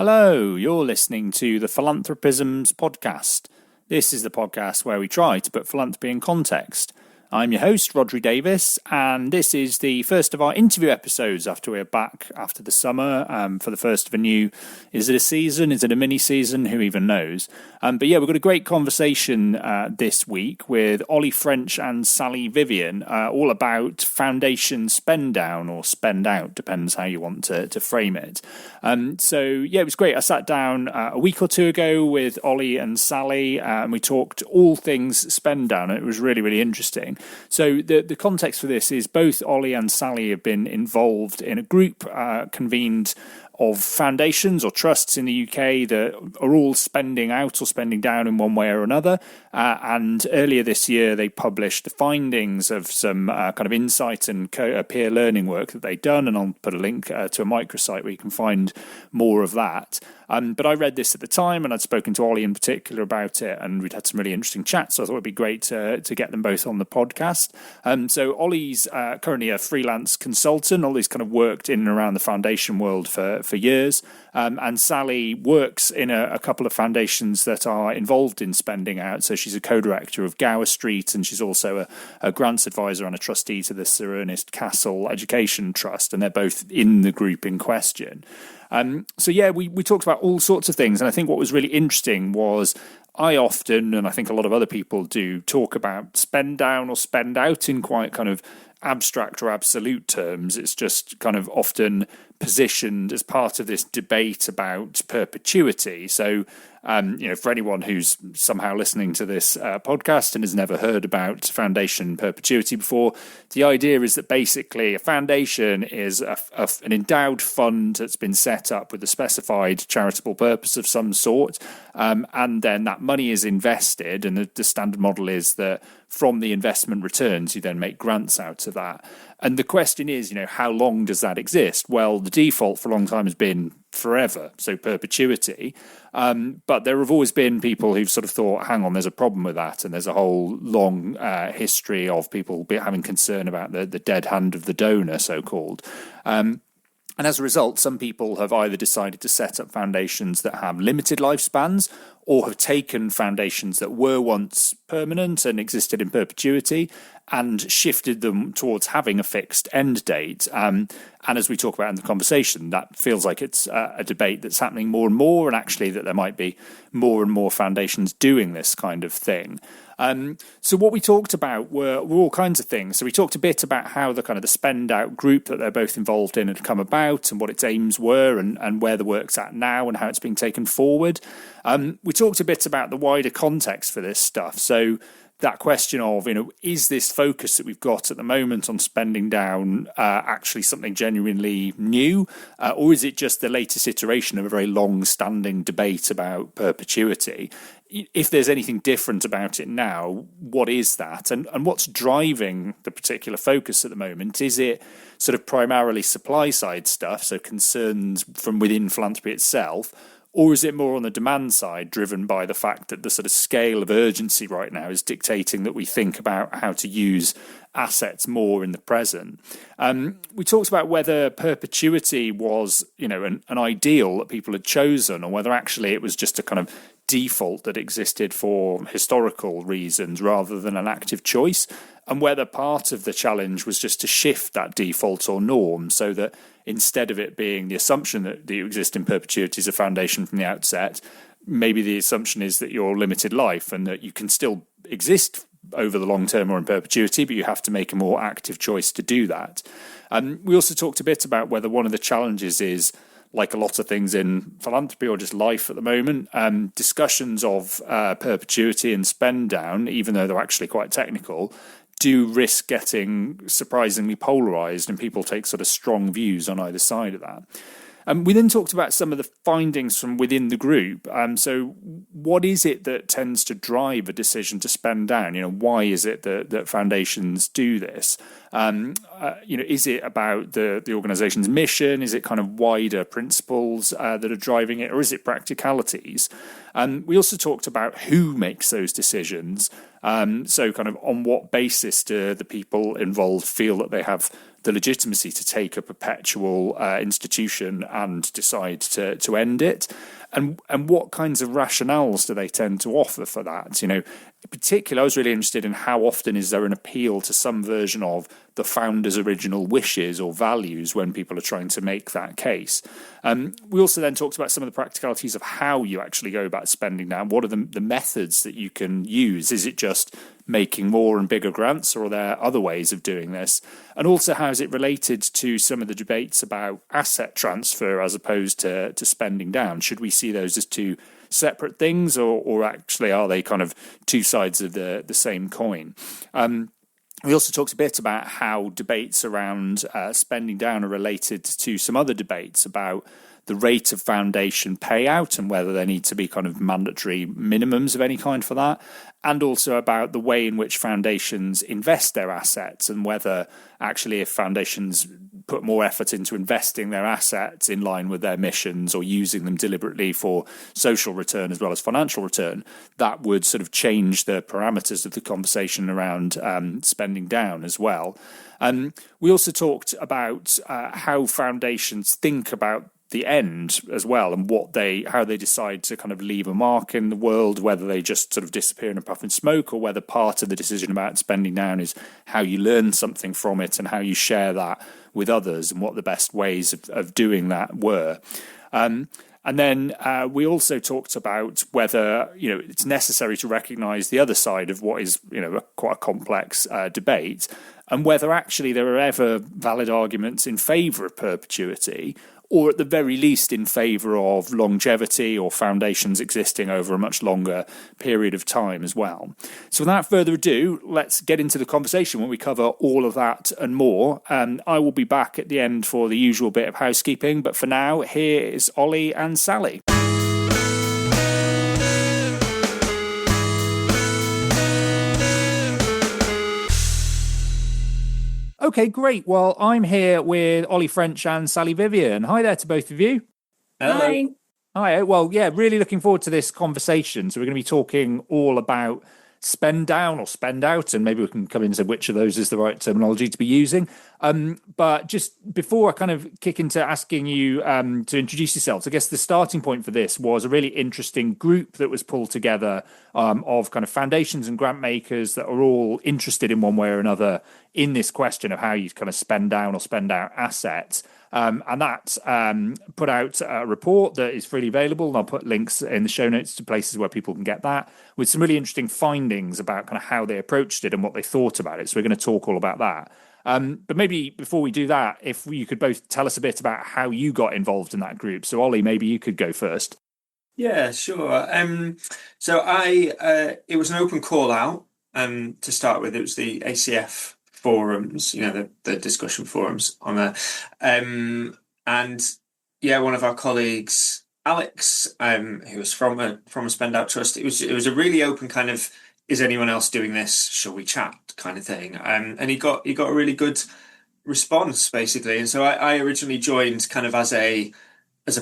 Hello, you're listening to the Philanthropisms podcast. This is the podcast where we try to put philanthropy in context. I'm your host, Rodri Davis, and this is the first of our interview episodes after we're back after the summer for the first of a new, is it a season? Is it a mini season? Who even knows? But yeah, we've got a great conversation this week with Oli French and Sally Vivyan, all about foundation spend down or spend out, depends how you want to frame it. So yeah, it was great. I sat down a week or two ago with Oli and Sally, and we talked all things spend down. It was really, really interesting. So the context for this is both Oli and Sally have been involved in a group convened of foundations or trusts in the UK that are all spending out or spending down in one way or another. And earlier this year, they published the findings of some kind of insight and peer learning work that they'd done. And I'll put a link to a microsite where you can find more of that. But I read this at the time, and I'd spoken to Oli in particular about it, and we'd had some really interesting chats. So I thought it'd be great to get them both on the podcast. So Oli's currently a freelance consultant. Oli's kind of worked in and around the foundation world for years. And Sally works in a couple of foundations that are involved in spending out. So she's a co-director of Gower Street, and she's also a grants advisor and a trustee to the Sir Ernest Cassel Education Trust, and they're both in the group in question. So yeah, we talked about all sorts of things, and I think what was really interesting was I often, and I think a lot of other people do, talk about spend down or spend out in quite kind of abstract or absolute terms. It's just kind of often positioned as part of this debate about perpetuity. So, for anyone who's somehow listening to this podcast and has never heard about foundation perpetuity before, the idea is that basically a foundation is an endowed fund that's been set up with a specified charitable purpose of some sort, and then that money is invested, and the standard model is that from the investment returns, you then make grants out of that. And the question is, how long does that exist? Well, the default for a long time has been forever, so perpetuity. But there have always been people who've sort of thought, hang on, there's a problem with that. And there's a whole long history of people having concern about the dead hand of the donor, so-called. And as a result, some people have either decided to set up foundations that have limited lifespans, or have taken foundations that were once permanent and existed in perpetuity and shifted them towards having a fixed end date. And as we talk about in the conversation, that feels like it's a debate that's happening more and more, and actually that there might be more and more foundations doing this kind of thing. So what we talked about were all kinds of things. So we talked a bit about how the spend out group that they're both involved in had come about, and what its aims were, and where the work's at now, and how it's being taken forward. We talked a bit about the wider context for this stuff. So that question of, is this focus that we've got at the moment on spending down actually something genuinely new? Or is it just the latest iteration of a very long-standing debate about perpetuity? If there's anything different about it now, what is that? And what's driving the particular focus at the moment? Is it sort of primarily supply-side stuff, so concerns from within philanthropy itself? Or is it more on the demand side, driven by the fact that the sort of scale of urgency right now is dictating that we think about how to use assets more in the present? We talked about whether perpetuity was, an ideal that people had chosen, or whether actually it was just a kind of default that existed for historical reasons rather than an active choice, and whether part of the challenge was just to shift that default or norm so that instead of it being the assumption that you exist in perpetuity as a foundation from the outset, maybe the assumption is that you're limited life and that you can still exist over the long term or in perpetuity, but you have to make a more active choice to do that. We also talked a bit about whether one of the challenges is, like a lot of things in philanthropy or just life at the moment, discussions of perpetuity and spend down, even though they're actually quite technical, do risk getting surprisingly polarised, and people take sort of strong views on either side of that. We then talked about some of the findings from within the group. So what is it that tends to drive a decision to spend down? Why is it that foundations do this? Is it about the organisation's mission? Is it kind of wider principles that are driving it? Or is it practicalities? We also talked about who makes those decisions. So kind of on what basis do the people involved feel that they have the legitimacy to take a perpetual institution and decide to end it? And what kinds of rationales do they tend to offer for that? In particular, I was really interested in how often is there an appeal to some version of the founder's original wishes or values when people are trying to make that case. We also then talked about some of the practicalities of how you actually go about spending down. What are the methods that you can use? Is it just making more and bigger grants, or are there other ways of doing this? And also, how is it related to some of the debates about asset transfer as opposed to spending down? Should we see those as two separate things, or actually are they kind of two sides of the same coin? We also talked a bit about how debates around spending down are related to some other debates about the rate of foundation payout and whether there need to be kind of mandatory minimums of any kind for that, and also about the way in which foundations invest their assets and whether actually if foundations put more effort into investing their assets in line with their missions or using them deliberately for social return as well as financial return, that would sort of change the parameters of the conversation around spending down as well. We also talked about how foundations think about the end as well, and how they decide to kind of leave a mark in the world, whether they just sort of disappear in a puff and smoke, or whether part of the decision about spending down is how you learn something from it and how you share that with others, and what the best ways of doing that were. And then we also talked about whether it's necessary to recognise the other side of what is quite a complex debate, and whether actually there are ever valid arguments in favour of perpetuity, or at the very least in favour of longevity or foundations existing over a much longer period of time as well. So without further ado, let's get into the conversation when we cover all of that and more. I will be back at the end for the usual bit of housekeeping, but for now, here is Oli and Sally. Okay, great. Well, I'm here with Oli French and Sally Vivyan. Hi there to both of you. Hello. Hi. Well, yeah, really looking forward to this conversation. So we're going to be talking all about spend down or spend out, and maybe we can come into which of those is the right terminology to be using. But just before I kind of kick into asking you to introduce yourselves, I guess the starting point for this was a really interesting group that was pulled together of kind of foundations and grant makers that are all interested in one way or another in this question of how you kind of spend down or spend out assets. And that put out a report that is freely available, and I'll put links in the show notes to places where people can get that, with some really interesting findings about kind of how they approached it and what they thought about it. So we're going to talk all about that. But maybe before we do that, if you could both tell us a bit about how you got involved in that group. So Oli, maybe you could go first. Yeah, sure. So it was an open call out to start with. It was the ACF forums, the discussion forums on there. And yeah, one of our colleagues, Alex, who was from a spend out trust, it was a really open kind of, is anyone else doing this? Shall we chat kind of thing? And he got a really good response basically. And so I originally joined kind of as a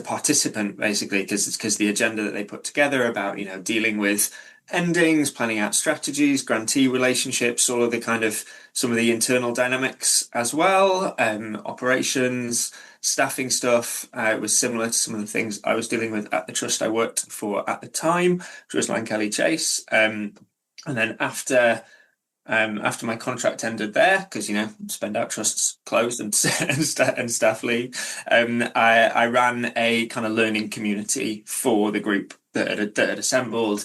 participant basically, because the agenda that they put together about, dealing with endings, planning out strategies, grantee relationships, all of the kind of some of the internal dynamics as well, operations, staffing stuff. It was similar to some of the things I was dealing with at the trust I worked for at the time, which was Lankelly Chase. And then after my contract ended there, because spend out trusts closed and staff leave, I ran a kind of learning community for the group that had assembled.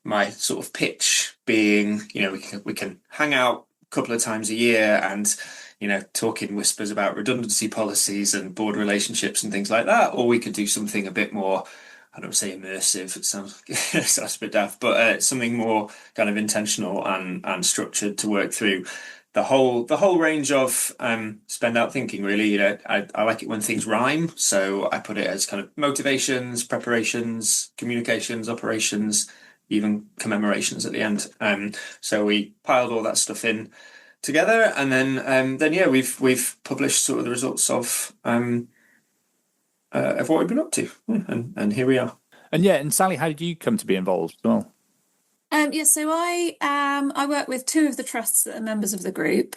My sort of pitch being, we can hang out a couple of times a year and talk in whispers about redundancy policies and board relationships and things like that, or we could do something a bit more, I don't say immersive, it sounds a bit daft, but something more kind of intentional and structured to work through the whole range of spend out thinking, really. I like it when things rhyme, so I put it as kind of motivations, preparations, communications, operations, even commemorations at the end. So we piled all that stuff in together, and then yeah, we've published sort of the results of what we've been up to, and here we are. And Sally, how did you come to be involved as well? So I work with two of the trusts that are members of the group,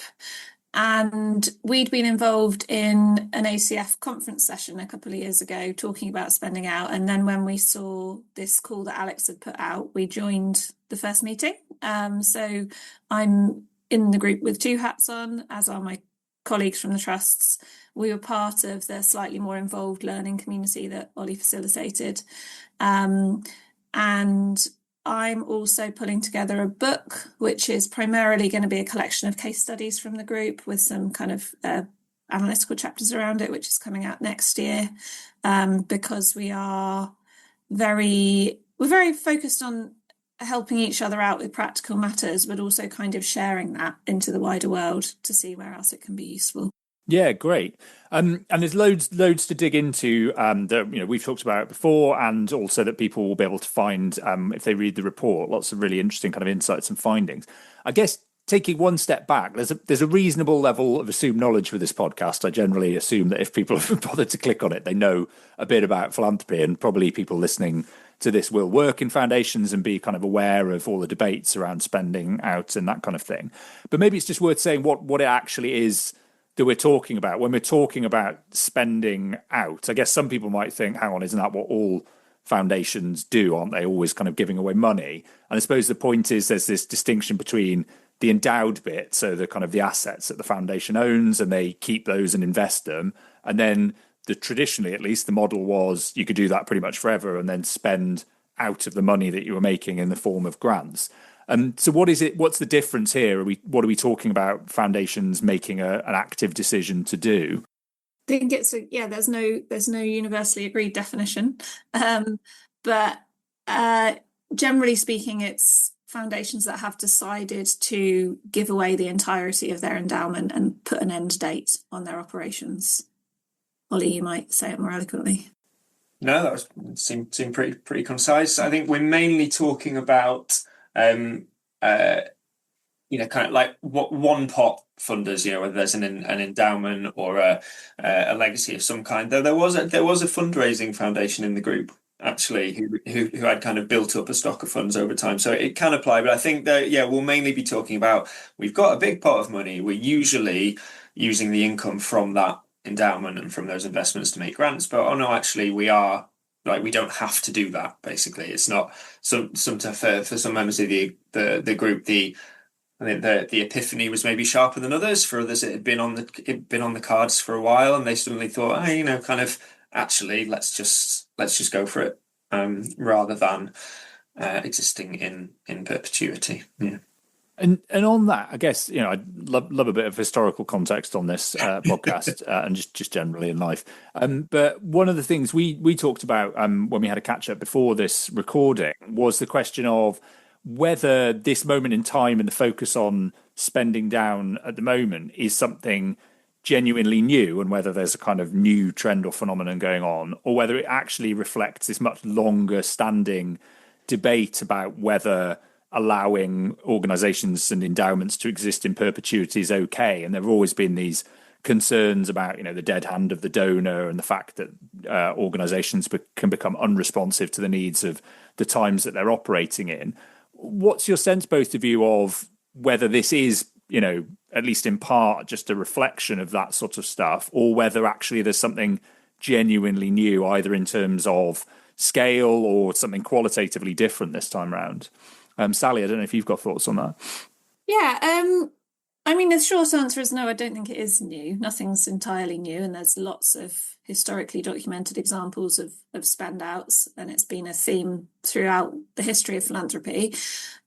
And we'd been involved in an ACF conference session a couple of years ago talking about spending out. And then when we saw this call that Alex had put out, we joined the first meeting. So I'm in the group with two hats on, as are my colleagues from the trusts. We were part of the slightly more involved learning community that Oli facilitated. And I'm also pulling together a book, which is primarily going to be a collection of case studies from the group with some kind of analytical chapters around it, which is coming out next year, because we're very focused on helping each other out with practical matters, but also kind of sharing that into the wider world to see where else it can be useful. Yeah, great. And there's loads to dig into that we've talked about before, and also that people will be able to find if they read the report. Lots of really interesting kind of insights and findings. I guess taking one step back, there's a reasonable level of assumed knowledge with this podcast. I generally assume that if people have bothered to click on it, they know a bit about philanthropy, and probably people listening to this will work in foundations and be kind of aware of all the debates around spending out and that kind of thing. But maybe it's just worth saying what it actually is that we're talking about when we're talking about spending out. I guess some people might think, hang on, isn't that what all foundations do? Aren't they always kind of giving away money? And I suppose the point is there's this distinction between the endowed bit, so the kind of the assets that the foundation owns, and they keep those and invest them. And then traditionally, at least, the model was you could do that pretty much forever and then spend out of the money that you were making in the form of grants. So what is it? What's the difference here? What are we talking about? Foundations making an active decision to do? I think there's no universally agreed definition, but generally speaking, it's foundations that have decided to give away the entirety of their endowment and put an end date on their operations. Oli, you might say it more eloquently. No, that seemed pretty concise. I think we're mainly talking about kind of like what one pot funders, whether there's an endowment or a legacy of some kind. Though there was a fundraising foundation in the group actually who had kind of built up a stock of funds over time, so it can apply. But I think that we'll mainly be talking about we've got a big pot of money. We're usually using the income from that endowment and from those investments to make grants, but actually we don't have to do that. Basically, it's not for some members of the group. I think the epiphany was maybe sharper than others. For others, it had been on the cards for a while, and they suddenly thought, kind of actually let's just go for it, rather than existing in perpetuity. Yeah. And on that, I guess, I'd love a bit of historical context on this podcast and just generally in life. But one of the things we talked about when we had a catch up before this recording was the question of whether this moment in time and the focus on spending down at the moment is something genuinely new, and whether there's a kind of new trend or phenomenon going on, or whether it actually reflects this much longer standing debate about whether allowing organizations and endowments to exist in perpetuity is okay. And there have always been these concerns about, the dead hand of the donor and the fact that organizations can become unresponsive to the needs of the times that they're operating in. What's your sense, both of you, of whether this is, at least in part, just a reflection of that sort of stuff, or whether actually there's something genuinely new, either in terms of scale or something qualitatively different this time around? Sally, I don't know if you've got thoughts on that. Yeah, the short answer is no, I don't think it is new. Nothing's entirely new, and there's lots of historically documented examples of spend outs, and it's been a theme throughout the history of philanthropy.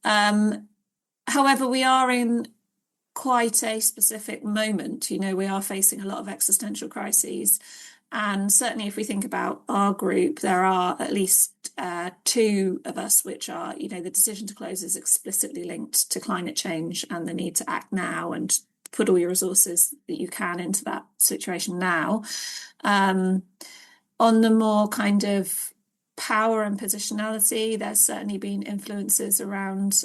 However, we are in quite a specific moment. We are facing a lot of existential crises. And certainly if we think about our group, there are at least two of us which are, the decision to close is explicitly linked to climate change and the need to act now and put all your resources that you can into that situation now. On the more kind of power and positionality, there's certainly been influences around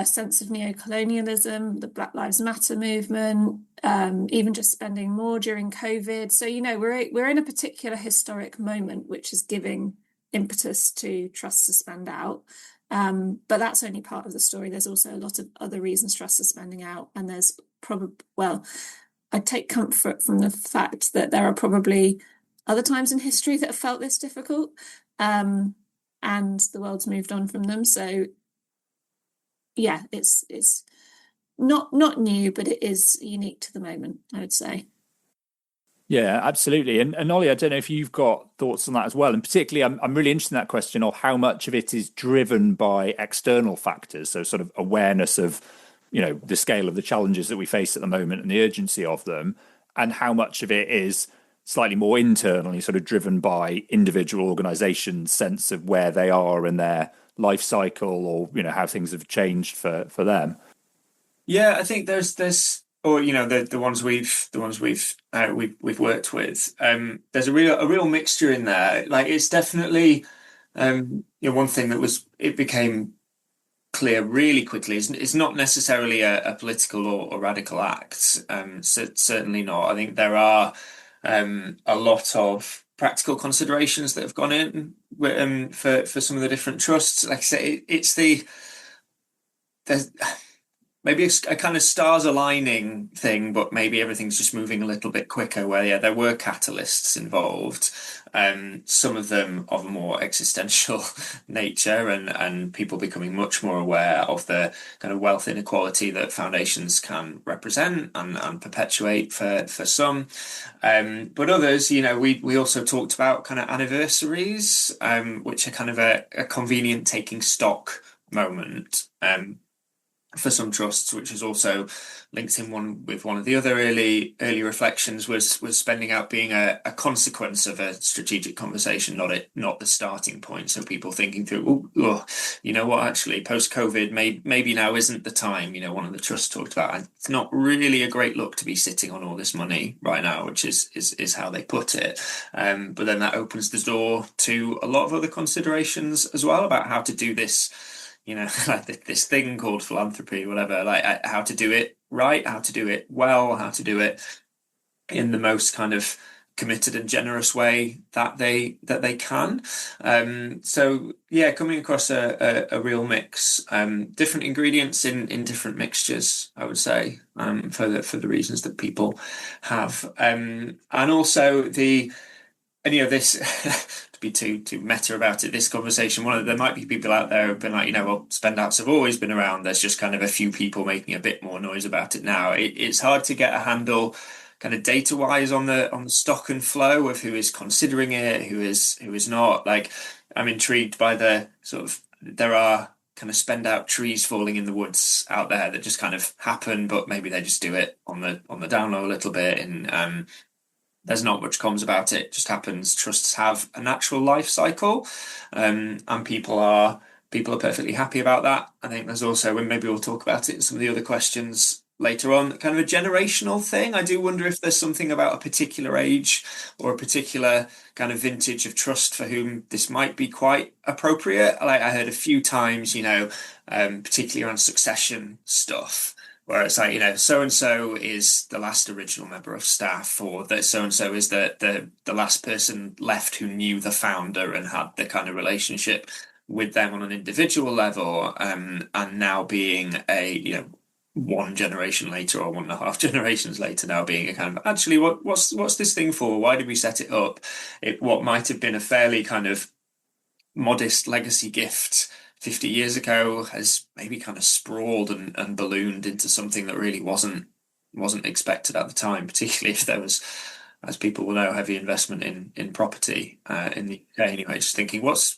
sense of neo-colonialism, the Black Lives Matter movement, even just spending more during COVID. So, we're in a particular historic moment, which is giving impetus to trusts to spend out. But that's only part of the story. There's also a lot of other reasons trusts are spending out, and there's probably, well, I take comfort from the fact that there are probably other times in history that have felt this difficult, and the world's moved on from them. So yeah, it's not new, but it is unique to the moment, I would say. Yeah, absolutely. And Ollie, I don't know if you've got thoughts on that as well. And particularly, I'm really interested in that question of how much of it is driven by external factors. So sort of awareness of, the scale of the challenges that we face at the moment and the urgency of them, and how much of it is slightly more internally sort of driven by individual organizations' sense of where they are in their life cycle, or, how things have changed for them. Yeah, I think there's or the ones we've worked with. There's a real mixture in there. Like, it's definitely one thing that it became clear really quickly is it's not necessarily a political or radical act. Certainly not. I think there are a lot of practical considerations that have gone in for some of the different trusts. Like I say, there's maybe a kind of stars aligning thing, but maybe everything's just moving a little bit quicker, where, there were catalysts involved, some of them of a more existential nature, and people becoming much more aware of the kind of wealth inequality that foundations can represent and perpetuate for some. But others, we also talked about kind of anniversaries, which are kind of a convenient taking stock moment. For some trusts, which is also linked in with one of the other early reflections, was spending out being a consequence of a strategic conversation, not the starting point. So people thinking through, what, actually post-COVID, maybe now isn't the time. One of the trusts talked about, it's not really a great look to be sitting on all this money right now, which is how they put it. But then that opens the door to a lot of other considerations as well about how to do this. Like this thing called philanthropy, whatever, like how to do it right, how to do it well, how to do it in the most kind of committed and generous way that they can. So yeah, coming across a real mix, different ingredients in different mixtures, I would say, for the reasons that people have, and also this to be too meta about it, this conversation, there might be people out there who've been like, well, spend outs have always been around. There's just kind of a few people making a bit more noise about it now. It's hard to get a handle kind of data wise on the stock and flow of who is considering it, who is not. Like, I'm intrigued by the sort of, there are kind of spend out trees falling in the woods out there that just kind of happen, but maybe they just do it on the down low a little bit, and there's not much comms about it. It just happens. Trusts have a natural life cycle, and people are perfectly happy about that. I think there's also, and maybe we'll talk about it in some of the other questions later on, kind of a generational thing. I do wonder if there's something about a particular age or a particular kind of vintage of trust for whom this might be quite appropriate. Like, I heard a few times, particularly around succession stuff, where it's like, so-and-so is the last original member of staff, or that so-and-so is the last person left who knew the founder and had the kind of relationship with them on an individual level, and now being a, one generation later or 1.5 generations later, now being a kind of, actually, what's this thing for? Why did we set it up? What might have been a fairly kind of modest legacy gift 50 years ago has maybe kind of sprawled and ballooned into something that really wasn't expected at the time, particularly if there was, as people will know, heavy investment in property in the UK anyway. Just thinking, what's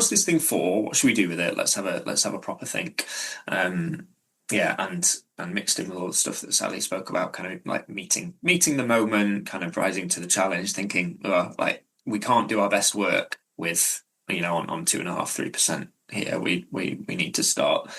this thing for? What should we do with it? Let's have a proper think. And mixed in with all the stuff that Sally spoke about, kind of like meeting the moment, kind of rising to the challenge, thinking, like, we can't do our best work with, on 2.5-3%. here. We need to start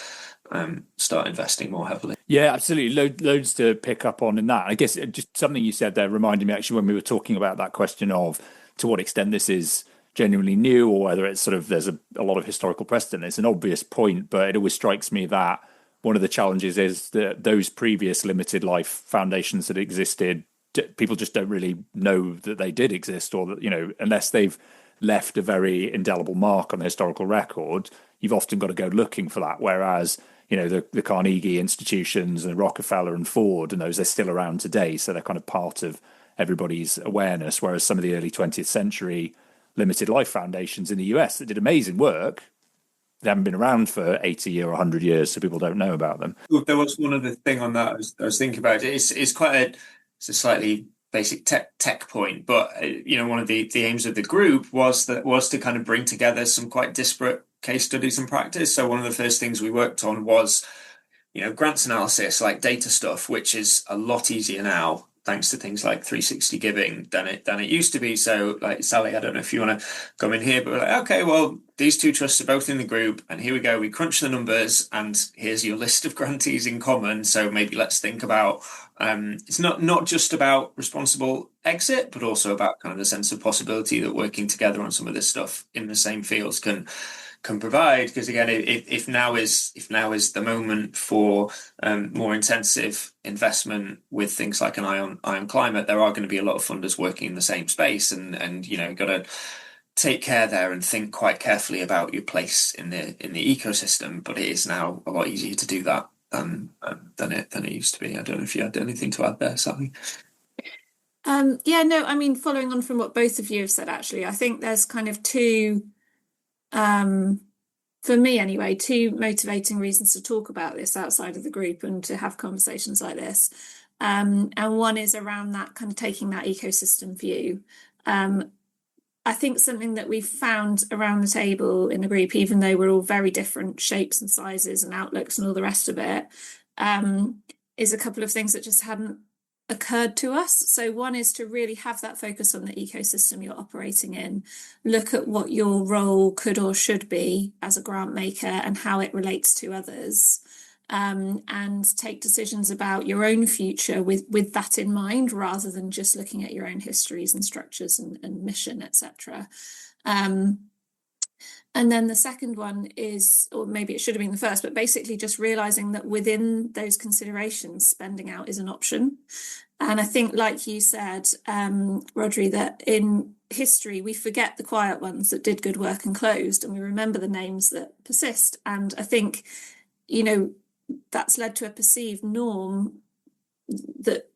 investing more heavily. Yeah, absolutely. Loads to pick up on in that. I guess just something you said there reminded me, actually, when we were talking about that question of to what extent this is genuinely new, or whether it's sort of, there's a lot of historical precedent. It's an obvious point, but it always strikes me that one of the challenges is that those previous limited life foundations that existed, people just don't really know that they did exist, or that, unless they've left a very indelible mark on the historical record, you've often got to go looking for that. Whereas, the Carnegie institutions and Rockefeller and Ford and those, they're still around today. So they're kind of part of everybody's awareness. Whereas some of the early 20th century limited life foundations in the US that did amazing work, they haven't been around for 80 or 100 years, so people don't know about them. There was one other thing on that I was thinking about. It's a slightly basic tech point, but one of the aims of the group was to kind of bring together some quite disparate case studies and practice. So one of the first things we worked on was, grants analysis, like data stuff, which is a lot easier now thanks to things like 360 giving than it used to be. So, like, Sally, I don't know if you want to come in here, but we're like, okay, well, these two trusts are both in the group, and here we go. We crunch the numbers, and here's your list of grantees in common. So maybe let's think about it's not just about responsible exit, but also about kind of the sense of possibility that working together on some of this stuff in the same fields can provide. Because again, if now is the moment for more intensive investment with things like an eye on climate, there are going to be a lot of funders working in the same space, and got to take care there and think quite carefully about your place in the ecosystem. But it is now a lot easier to do that than it used to be. I don't know if you had anything to add there, Sally. Following on from what both of you have said, actually, I think there's kind of two, for me anyway, two motivating reasons to talk about this outside of the group and to have conversations like this. And one is around that kind of taking that ecosystem view. I think something that we've found around the table in the group, even though we're all very different shapes and sizes and outlooks and all the rest of it, is a couple of things that just hadn't occurred to us. So one is to really have that focus on the ecosystem you're operating in, look at what your role could or should be as a grant maker and how it relates to others, and take decisions about your own future with that in mind, rather than just looking at your own histories and structures and mission, etc. And then the second one is, or maybe it should have been the first, but basically just realizing that within those considerations, spending out is an option. And I think, like you said, Rodri, that in history, we forget the quiet ones that did good work and closed, and we remember the names that persist. And I think, that's led to a perceived norm that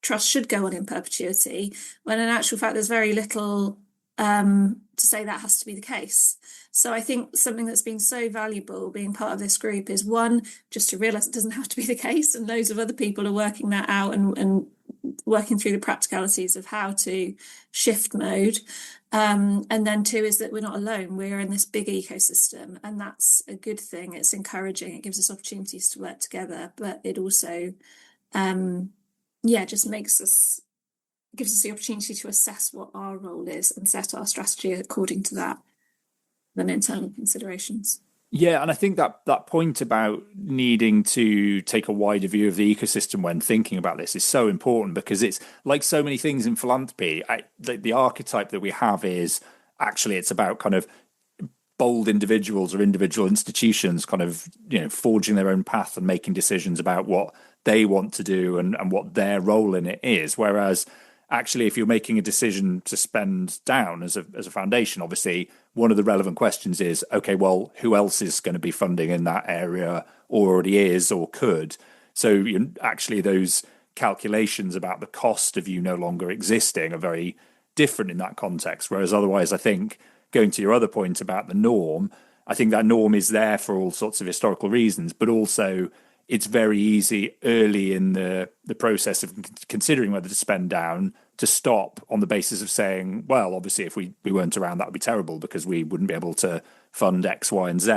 trust should go on in perpetuity, when in actual fact, there's very little to say that has to be the case. So I think something that's been so valuable being part of this group is, one, just to realise it doesn't have to be the case, and loads of other people are working that out and working through the practicalities of how to shift mode. And then two is that we're not alone. We're in this big ecosystem, and that's a good thing. It's encouraging. It gives us opportunities to work together, but it also, just gives us the opportunity to assess what our role is and set our strategy according to that, than internal considerations. Yeah, and I think that point about needing to take a wider view of the ecosystem when thinking about this is so important, because it's like so many things in philanthropy. The archetype that we have is actually it's about kind of bold individuals or individual institutions kind of forging their own path and making decisions about what they want to do and what their role in it is. Whereas actually, if you're making a decision to spend down as a foundation, obviously one of the relevant questions is, okay, well, who else is going to be funding in that area, or already is, or could? So actually those calculations about the cost of you no longer existing are very different in that context. Whereas otherwise, I think, going to your other point about the norm, I think that norm is there for all sorts of historical reasons, but also it's very easy early in the process of considering whether to spend down to stop on the basis of saying, well, obviously, if we weren't around, that would be terrible because we wouldn't be able to fund X, Y, and Z.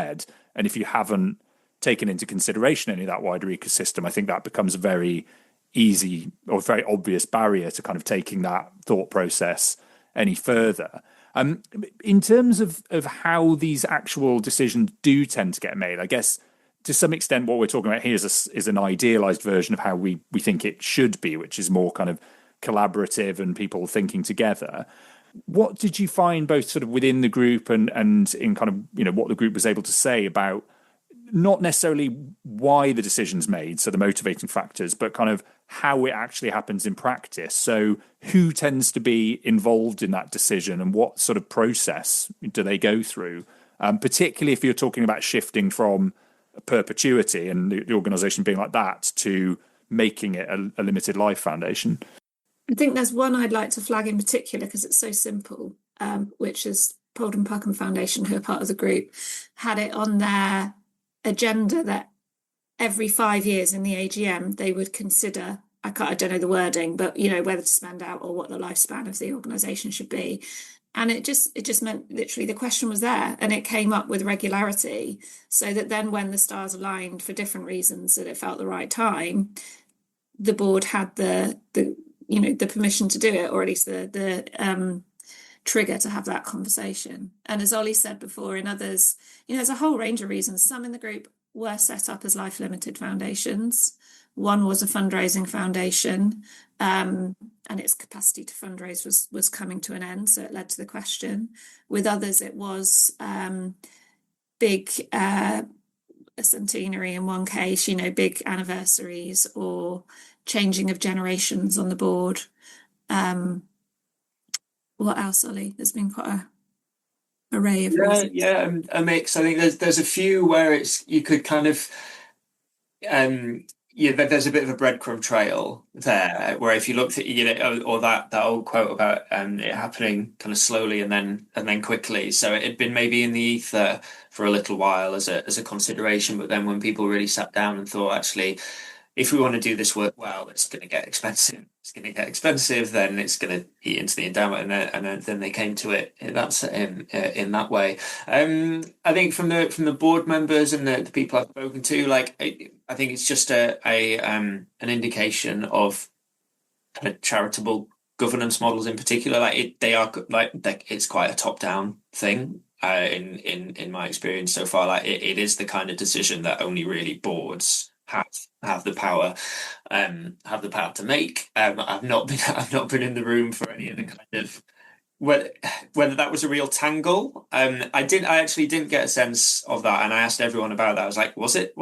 And if you haven't taken into consideration any of that wider ecosystem, I think that becomes a very easy or very obvious barrier to kind of taking that thought process any further. In terms of how these actual decisions do tend to get made, I guess to some extent what we're talking about here is an idealized version of how we think it should be, which is more kind of collaborative and people thinking together. What did you find both sort of within the group and in kind of, what the group was able to say about not necessarily why the decision's made, so the motivating factors, but kind of how it actually happens in practice? So who tends to be involved in that decision and what sort of process do they go through particularly if you're talking about shifting from perpetuity and the organisation being like that to making it a limited life foundation? I think there's one I'd like to flag in particular because it's so simple, which is Polden Puckham Foundation, who are part of the group, had it on their agenda that every 5 years in the AGM they would consider, I don't know the wording, but whether to spend out or what the lifespan of the organisation should be. And it just meant literally the question was there and it came up with regularity, so that then when the stars aligned for different reasons that it felt the right time, the board had the permission to do it, or at least the trigger to have that conversation. And as Oli said before, in others, there's a whole range of reasons. Some in the group were set up as life limited foundations. One was a fundraising foundation, and its capacity to fundraise was coming to an end, so it led to the question. With others, it was big a centenary in one case, big anniversaries or changing of generations on the board. What else, Oli? There's been quite a array of reasons. Yeah, a mix. I think there's a few where you could kind of there's a bit of a breadcrumb trail there, where if you looked at or that old quote about it happening kind of slowly and then quickly. So it had been maybe in the ether for a little while as a consideration, but then when people really sat down and thought, actually, if we want to do this work well, it's going to get expensive. Then it's going to eat into the endowment, and then they came to it. That's in that way. I think from the board members and the people I've spoken to, I think it's just an indication of kind of charitable governance models in particular. It's quite a top down thing. In my experience so far, it is the kind of decision that only really boards have the power to make. I've not been in the room for any of the kind of whether that was a real tangle. I actually didn't get a sense of that, and I asked everyone about that. I was like, was it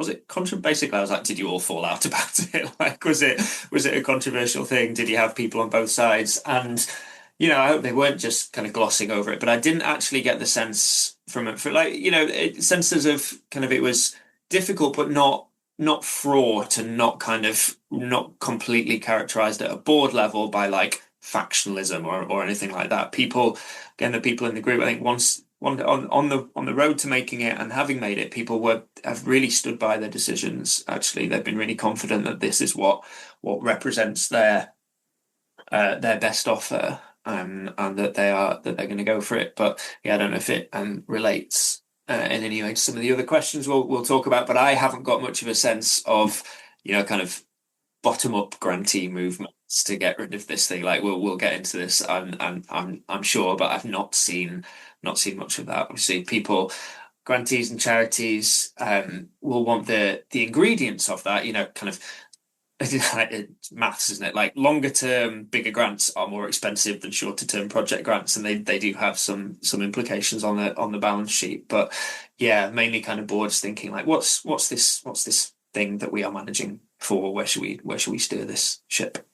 basically I was like, did you all fall out about it? Was it a controversial thing? Did you have people on both sides? And I hope they weren't just kind of glossing over it, but I didn't actually get the sense from it, senses of kind of it was difficult but not fraught, and not completely characterized at a board level by factionalism or anything like that. The people in the group, I think on the road to making it and having made it, people have really stood by their decisions. Actually, they've been really confident that this is what represents their best offer, and that they're going to go for it. But I don't know if it relates in any way to some of the other questions we'll talk about, but I haven't got much of a sense of kind of bottom up grantee movements to get rid of this thing. We'll get into this, I'm sure, but I've not seen much of that. Obviously, grantees and charities will want the ingredients of that, kind of. It's maths, isn't it? Longer term, bigger grants are more expensive than shorter term project grants, and they do have some implications on the balance sheet. But mainly kind of boards thinking what's this thing that we are managing for? Where should we steer this ship?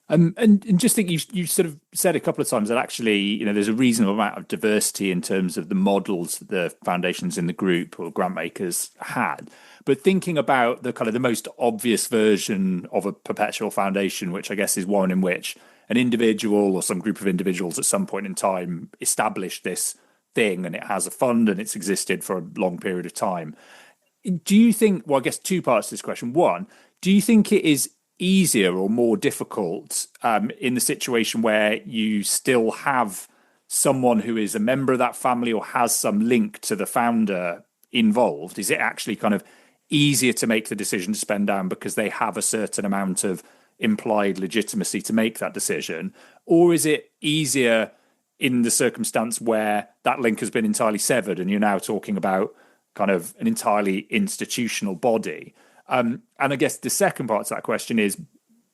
And just think you sort of said a couple of times that actually there's a reasonable amount of diversity in terms of the models that the foundations in the group or grant makers had. But thinking about the kind of the most obvious version of a perpetual foundation, which I guess is one in which an individual or some group of individuals at some point in time established this thing and it has a fund and it's existed for a long period of time. Do you think, I guess two parts to this question. One, do you think it is easier or more difficult in the situation where you still have someone who is a member of that family or has some link to the founder involved? Is it actually kind of easier to make the decision to spend down because they have a certain amount of implied legitimacy to make that decision? Or is it easier in the circumstance where that link has been entirely severed and you're now talking about kind of an entirely institutional body? And I guess the second part to that question is,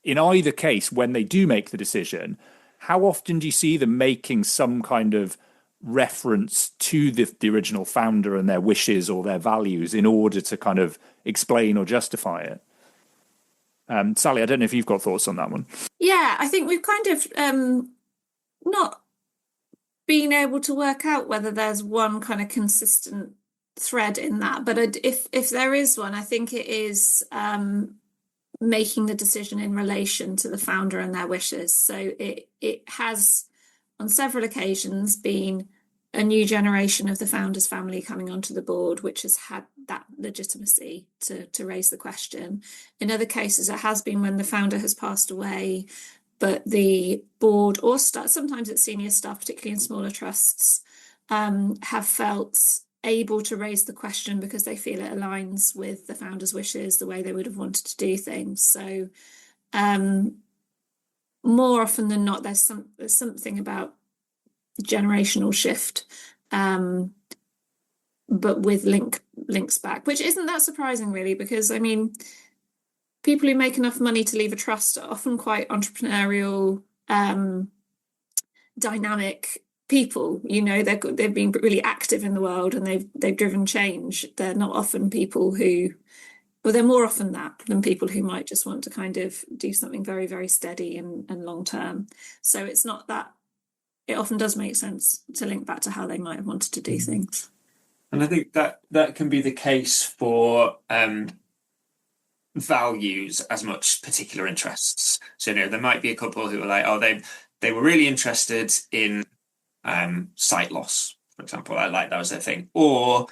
in either case, when they do make the decision, how often do you see them making some kind of reference to the original founder and their wishes or their values in order to kind of explain or justify it? Sally, I don't know if you've got thoughts on that one. Yeah, I think we've kind of not been able to work out whether there's one kind of consistent thread in that. But if there is one, I think it is making the decision in relation to the founder and their wishes. So it has on several occasions been a new generation of the founder's family coming onto the board, which has had that legitimacy to raise the question. In other cases, it has been when the founder has passed away, but the board or sometimes it's senior staff, particularly in smaller trusts, have felt able to raise the question because they feel it aligns with the founder's wishes, the way they would have wanted to do things. So more often than not, there's something about generational shift, but with links back, which isn't that surprising really, because I mean, people who make enough money to leave a trust are often quite entrepreneurial, dynamic people. They've been really active in the world and they've driven change. They're not often people who, well, they're more often that than people who might just want to kind of do something very, very steady and long term. So it's not that. It often does make sense to link back to how they might have wanted to do things. And I think that can be the case for values as much particular interests. So there might be a couple who are like, oh, they were really interested in sight loss, for example. Like that was their thing. Or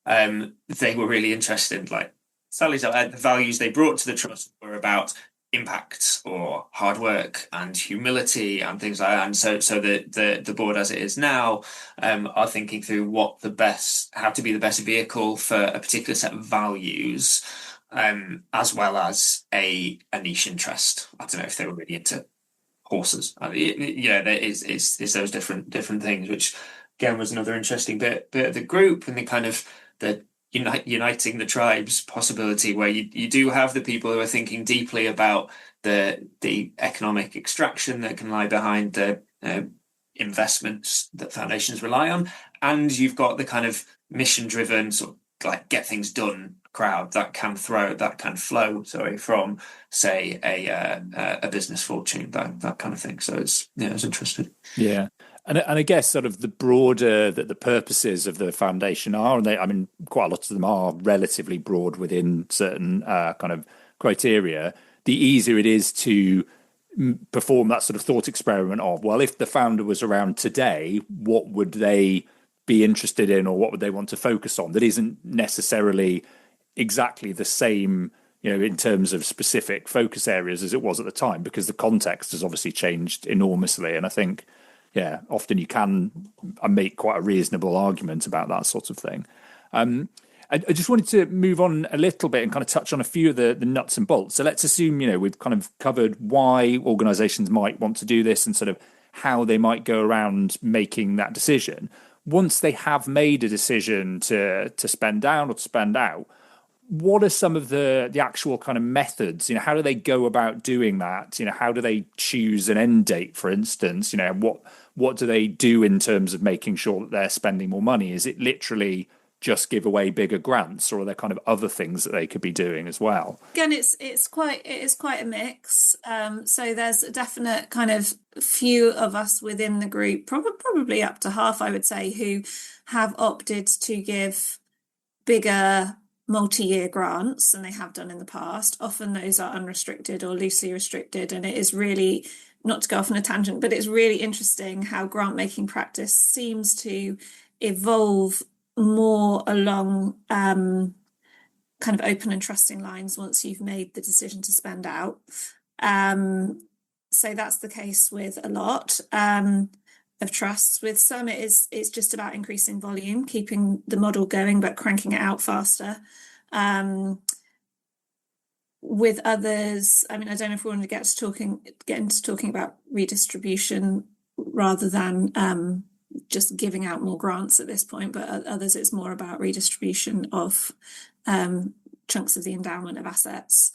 they were really interested in, like Sally's, the values they brought to the trust were about impact or hard work and humility and things like that. And so the board as it is now are thinking through how to be the best vehicle for a particular set of values, as well as a niche interest. I don't know if they were really into horses. There is those different things, which again was another interesting bit of the group, and the kind of the uniting the tribes possibility, where you do have the people who are thinking deeply about the economic extraction that can lie behind the investments that foundations rely on, and you've got the kind of mission-driven sort of like get things done crowd that can flow from, say, a business fortune, that kind of thing. So it's interesting. Yeah. And I guess sort of the broader that the purposes of the foundation are, and quite a lot of them are relatively broad within certain kind of criteria, the easier it is to perform that sort of thought experiment of, well, if the founder was around today, what would they be interested in, or what would they want to focus on that isn't necessarily exactly the same, in terms of specific focus areas as it was at the time, because the context has obviously changed enormously. And I think, often you can make quite a reasonable argument about that sort of thing. I just wanted to move on a little bit and kind of touch on a few of the nuts and bolts. So let's assume, we've kind of covered why organizations might want to do this and sort of how they might go around making that decision. Once they have made a decision to spend down or to spend out, what are some of the actual kind of methods? How do they go about doing that? How do they choose an end date, for instance? What do they do in terms of making sure that they're spending more money? Is it literally just give away bigger grants, or are there kind of other things that they could be doing as well? Again, it is quite a mix. So there's a definite kind of few of us within the group, probably up to half, I would say, who have opted to give bigger multi-year grants than they have done in the past. Often those are unrestricted or loosely restricted, and it is really, not to go off on a tangent, but it's really interesting how grant making practice seems to evolve more along kind of open and trusting lines once you've made the decision to spend out. So that's the case with a lot of trusts. With some, it's just about increasing volume, keeping the model going, but cranking it out faster. With others, I don't know if we want to get into talking about redistribution rather than just giving out more grants at this point, but others it's more about redistribution of chunks of the endowment of assets.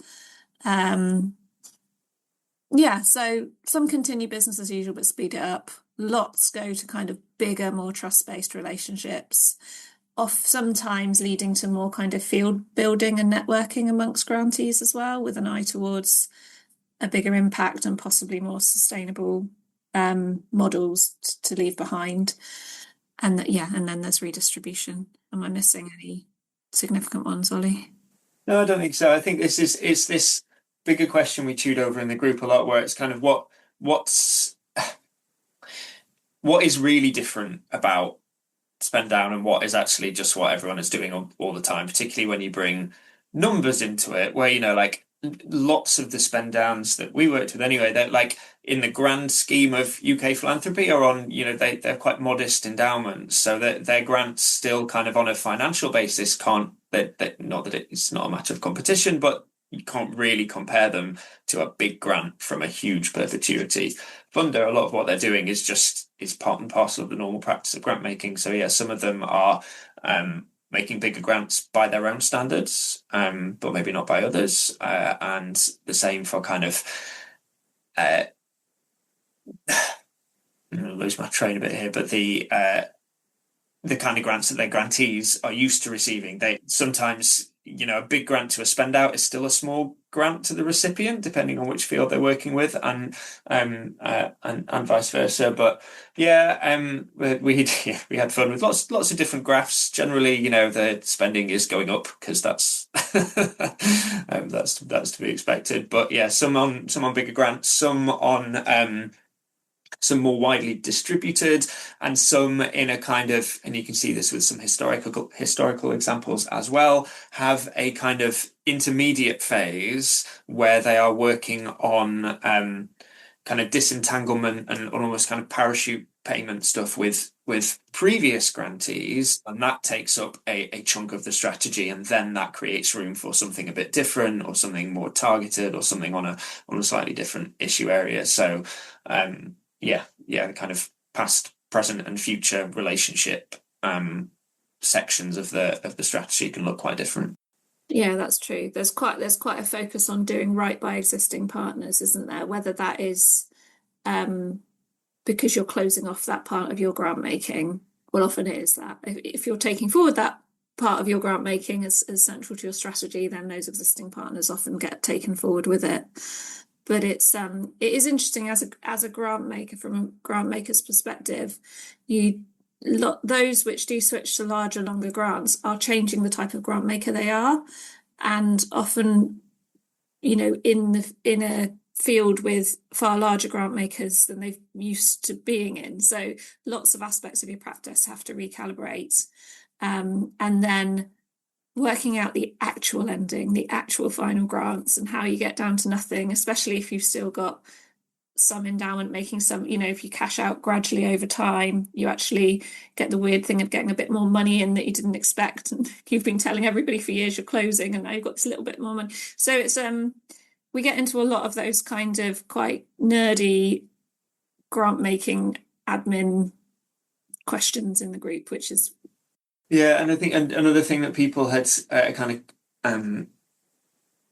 So some continue business as usual but speed it up. Lots go to kind of bigger, more trust-based relationships, sometimes leading to more kind of field building and networking amongst grantees as well, with an eye towards a bigger impact and possibly more sustainable models to leave behind. And and then there's redistribution. Am I missing any significant ones, Ollie? No, I don't think so. I think this is this bigger question we chewed over in the group a lot, where it's kind of what is really different about spend down and what is actually just what everyone is doing all the time, particularly when you bring numbers into it, where, you know, like lots of the spend downs that we worked with anyway, they're like in the grand scheme of UK philanthropy are on, you know, they're quite modest endowments, so that their grants still kind of on a financial basis can't, not that it's not a matter of competition, but you can't really compare them to a big grant from a huge perpetuity funder. A lot of what they're doing is part and parcel of the normal practice of grant making. So yeah, some of them are making bigger grants by their own standards, but maybe not by others. And the same for kind of I'm gonna lose my train a bit here, but the kind of grants that their grantees are used to receiving. They sometimes, you know, a big grant to a spend out is still a small grant to the recipient, depending on which field they're working with, and vice versa. But yeah, we had fun with lots of different graphs. Generally, you know, the spending is going up because that's that's to be expected. But yeah, some on bigger grants, some on some more widely distributed, and some in a kind of, and you can see this with some historical examples as well, have a kind of intermediate phase where they are working on kind of disentanglement and almost kind of parachute payment stuff with previous grantees, and that takes up a chunk of the strategy, and then that creates room for something a bit different or something more targeted or something on a slightly different issue area. So the kind of past, present, and future relationship sections of the strategy can look quite different. Yeah, that's true. There's quite a focus on doing right by existing partners, isn't there? Whether that is because you're closing off that part of your grant making. Well, often it is that. If you're taking forward that part of your grant making as central to your strategy, then those existing partners often get taken forward with it. But it is interesting as a grant maker, from a grant maker's perspective, those which do switch to larger, longer grants are changing the type of grant maker they are, and often, you know, in a field with far larger grant makers than they've used to being in. So lots of aspects of your practice have to recalibrate, and then working out the actual ending, the actual final grants, and how you get down to nothing, especially if you've still got some endowment making some, you know, if you cash out gradually over time, you actually get the weird thing of getting a bit more money in that you didn't expect. And you've been telling everybody for years you're closing, and now you've got this little bit more money. So it's we get into a lot of those kind of quite nerdy grant making admin questions in the group, which is and I think another thing that people had kind of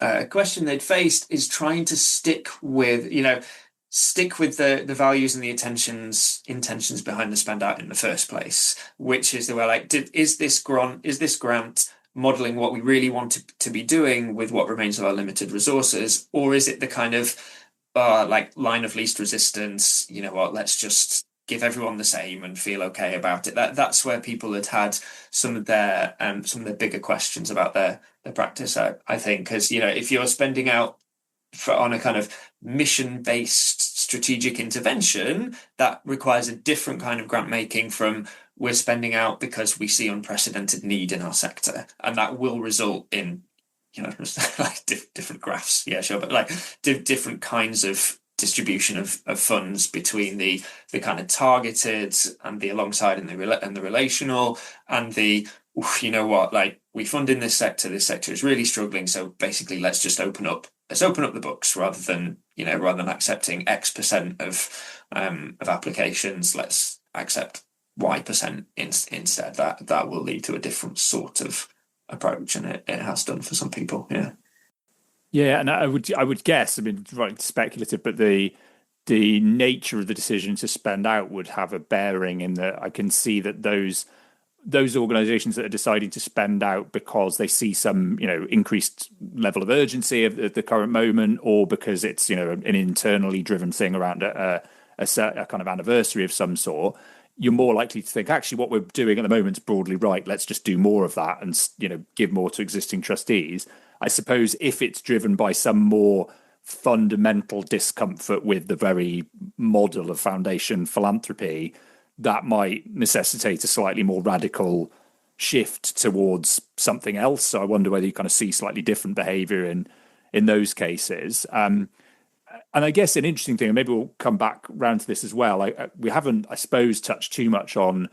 a question they'd faced is trying to stick with the values and the intentions behind the spend out in the first place, which is the way, like, is this grant modeling what we really want to be doing with what remains of our limited resources, or is it the kind of like line of least resistance, you know what, let's just give everyone the same and feel okay about it. That's where people had some of their bigger questions about their practice, I think, because, you know, if you're spending out on a kind of mission-based strategic intervention, that requires a different kind of grant making from we're spending out because we see unprecedented need in our sector, and that will result in, you know, like different graphs, yeah, sure, but like different kinds of distribution of funds between the kind of targeted and the alongside and the relational, and the, you know what, like, we fund in this sector is really struggling, so basically let's open up the books rather than accepting X% of applications, let's accept Y% instead. That will lead to a different sort of approach, and it has done for some people. Yeah, and I would guess, I mean, right, speculative, but the nature of the decision to spend out would have a bearing in that I can see that those organisations that are deciding to spend out because they see some, you know, increased level of urgency at the current moment, or because it's, you know, an internally driven thing around a a kind of anniversary of some sort, you're more likely to think, actually, what we're doing at the moment is broadly right. Let's just do more of that and, give more to existing trustees. I suppose if it's driven by some more fundamental discomfort with the very model of foundation philanthropy, that might necessitate a slightly more radical shift towards something else. So I wonder whether you kind of see slightly different behavior in those cases. And I guess an interesting thing, and maybe we'll come back round to this as well, we haven't, I suppose, touched too much on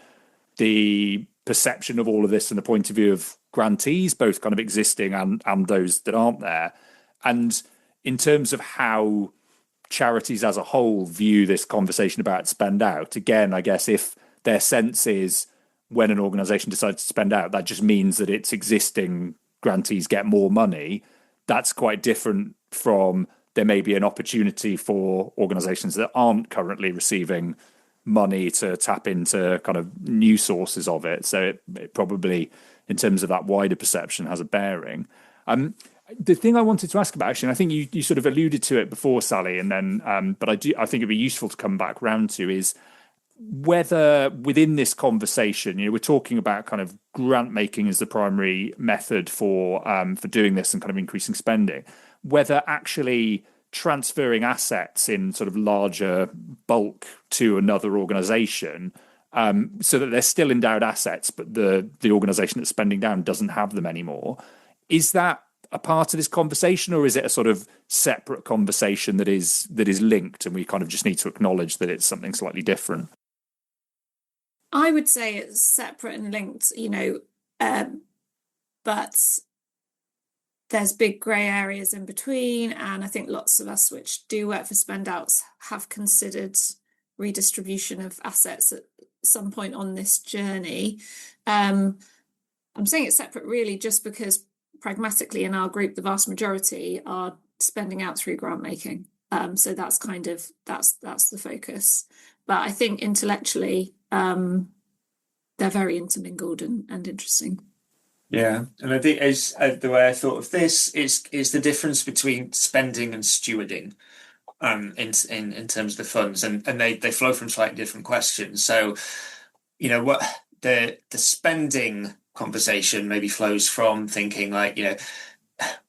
the perception of all of this from the point of view of grantees, both kind of existing and those that aren't there. And in terms of how charities as a whole view this conversation about spend out, again, I guess if their sense is when an organisation decides to spend out, that just means that its existing grantees get more money. That's quite different from there may be an opportunity for organisations that aren't currently receiving money to tap into kind of new sources of it. So it probably, in terms of that wider perception, has a bearing. The thing I wanted to ask about, actually, and I think you sort of alluded to it before, Sally, and then, but I think it'd be useful to come back round to is whether within this conversation, we're talking about kind of grant making as the primary method for doing this and kind of increasing spending, whether actually transferring assets in sort of larger bulk to another organisation, so that they're still endowed assets, but the organisation that's spending down doesn't have them anymore. Is that a part of this conversation, or is it a sort of separate conversation that is linked, and we kind of just need to acknowledge that it's something slightly different? I would say it's separate and linked, but there's big grey areas in between. And I think lots of us which do work for spend outs have considered redistribution of assets at some point on this journey. I'm saying it's separate really just because pragmatically in our group, the vast majority are spending out through grant making. So that's kind of, that's the focus. But I think intellectually, they're very intermingled and interesting. Yeah, and I think as the way I thought of this is the difference between spending and stewarding, in terms of the funds, and they flow from slightly different questions. So, what the spending conversation maybe flows from thinking like,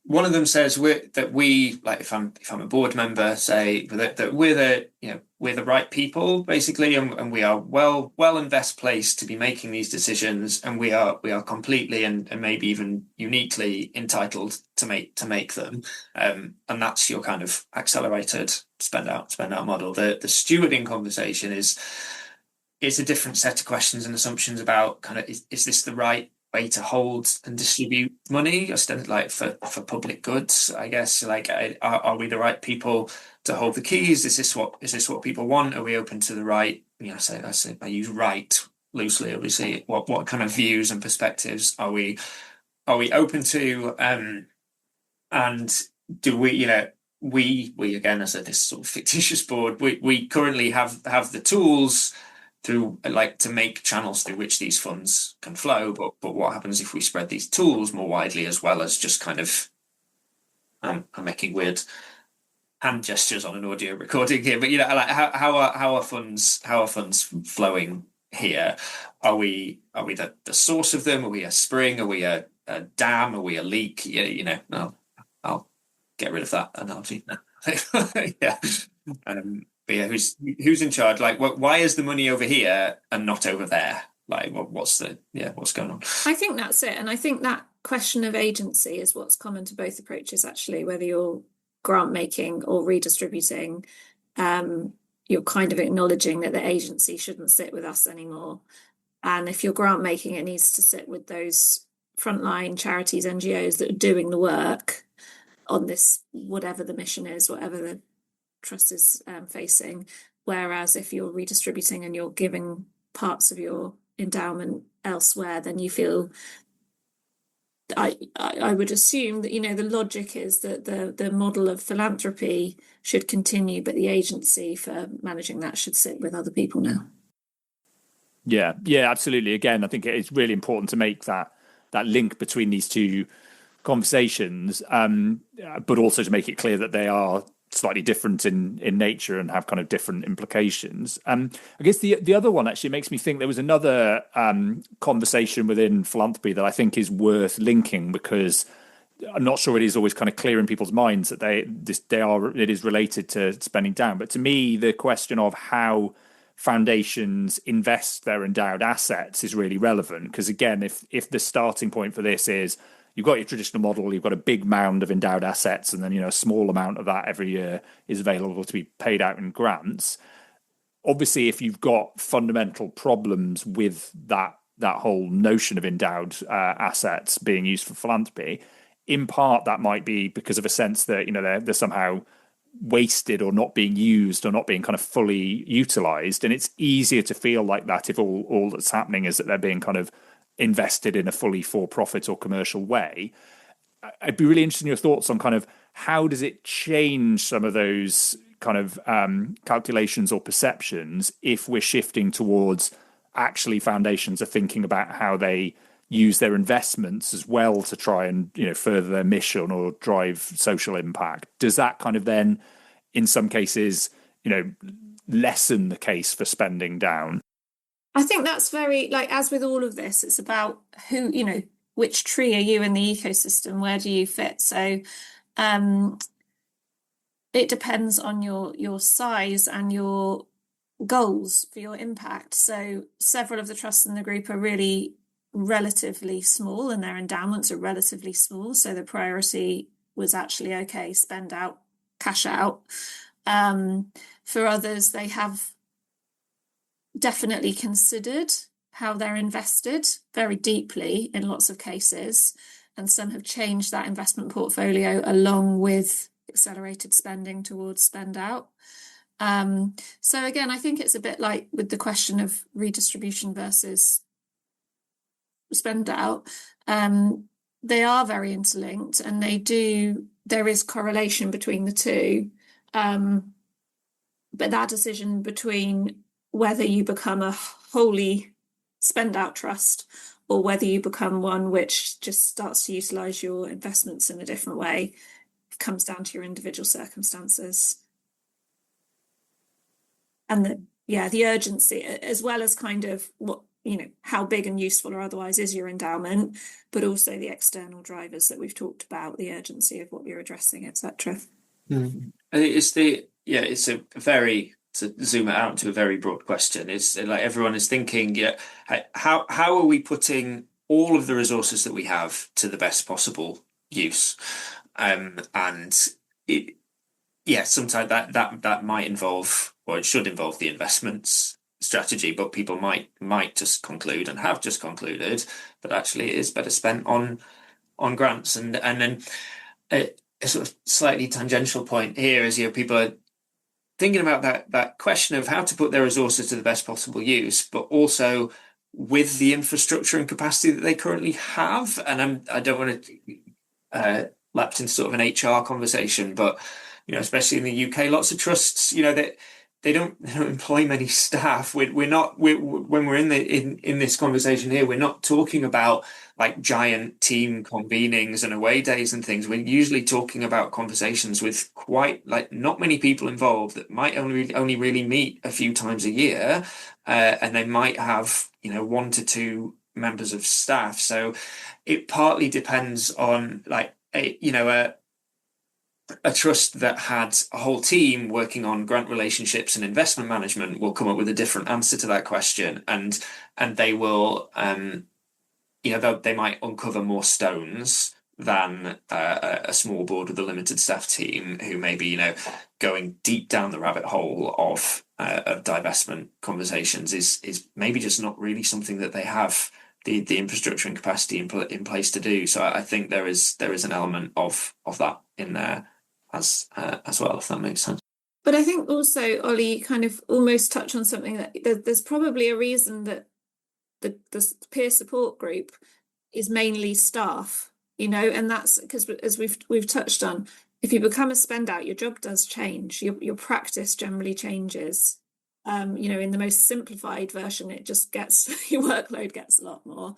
one of them says that we like, if I'm a board member, say that we're the right people basically, and we are well and best placed to be making these decisions, and we are completely and maybe even uniquely entitled to make them, and that's your kind of accelerated spend out model. The stewarding conversation is a different set of questions and assumptions about kind of is this the right way to hold and distribute money, like for public goods, I guess. Like, are we the right people to hold the keys? Is this what people want? Are we open to the right? I use right loosely, obviously. What kind of views and perspectives are we open to? And do we, we again, as this sort of fictitious board, we currently have the tools through to make channels through which these funds can flow, but what happens if we spread these tools more widely, as well as just kind of I'm making weird hand gestures on an audio recording here, but how are funds flowing here? Are we the source of them? Are we a spring? Are we a dam? Are we a leak? I'll get rid of that analogy now. Yeah. But yeah, who's in charge? Like, why is the money over here and not over there? Like, what's going on? I think that's it, and I think that question of agency is what's common to both approaches. Actually, whether you're grant making or redistributing, you're kind of acknowledging that the agency shouldn't sit with us anymore, and if you're grant making, it needs to sit with those frontline charities, NGOs that are doing the work on this, whatever the mission is, whatever the trust is facing. Whereas if you're redistributing and you're giving parts of your endowment elsewhere, then you feel, I would assume that the logic is that the model of philanthropy should continue, but the agency for managing that should sit with other people now. Yeah, absolutely. Again, I think it's really important to make that link between these two conversations, but also to make it clear that they are slightly different in nature and have kind of different implications. I guess the other one actually makes me think there was another conversation within philanthropy that I think is worth linking, because I'm not sure it is always kind of clear in people's minds that it is related to spending down. But to me, the question of how foundations invest their endowed assets is really relevant, because again, if the starting point for this is you've got your traditional model, you've got a big mound of endowed assets, and then a small amount of that every year is available to be paid out in grants. Obviously, if you've got fundamental problems with that whole notion of endowed assets being used for philanthropy, in part that might be because of a sense that they're somehow wasted or not being used or not being kind of fully utilized, and it's easier to feel like that if all that's happening is that they're being kind of invested in a fully for-profit or commercial way. I'd be really interested in your thoughts on kind of how does it change some of those kind of calculations or perceptions if we're shifting towards actually foundations are thinking about how they use their investments as well to try and further their mission or drive social impact. Does that kind of then in some cases lessen the case for spending down? I think that's very, like, as with all of this, it's about who, which tree are you in the ecosystem? Where do you fit? So it depends on your size and your goals for your impact. So several of the trusts in the group are really relatively small and their endowments are relatively small. So the priority was actually, okay, spend out, cash out. For others, they have definitely considered how they're invested very deeply in lots of cases, and some have changed that investment portfolio along with accelerated spending towards spend out. So again, I think it's a bit like with the question of redistribution versus spend out. They are very interlinked, and there is correlation between the two. But that decision between whether you become a wholly spend out trust or whether you become one which just starts to utilize your investments in a different way comes down to your individual circumstances. And the urgency, as well as kind of what, how big and useful or otherwise is your endowment, but also the external drivers that we've talked about, the urgency of what you're addressing, etc. It's a very, to zoom it out to a very broad question. It's like everyone is thinking, how are we putting all of the resources that we have to the best possible use? And it, sometimes that might involve, or it should involve, the investments strategy, but people might just conclude and have just concluded that actually it is better spent on grants. And then a sort of slightly tangential point here is people are thinking about that question of how to put their resources to the best possible use, but also with the infrastructure and capacity that they currently have. And I don't want to lapse into sort of an HR conversation, but especially in the UK, lots of trusts, they don't employ many staff. We're not when we're in this conversation here, we're not talking about like giant team convenings and away days and things. We're usually talking about conversations with quite not many people involved that might only really meet a few times a year, and they might have 1 to 2 members of staff. So it partly depends on a trust that had a whole team working on grant relationships and investment management will come up with a different answer to that question, and they will they might uncover more stones than a small board with a limited staff team who may be going deep down the rabbit hole of divestment conversations is maybe just not really something that they have the infrastructure and capacity in place to do. So I think there is an element of that in there as well, if that makes sense. But I think also, Oli, kind of almost touch on something that there's probably a reason that the peer support group is mainly staff, and that's because, as we've touched on, if you become a spend out, your job does change. Your practice generally changes. In the most simplified version, it just gets your workload gets a lot more,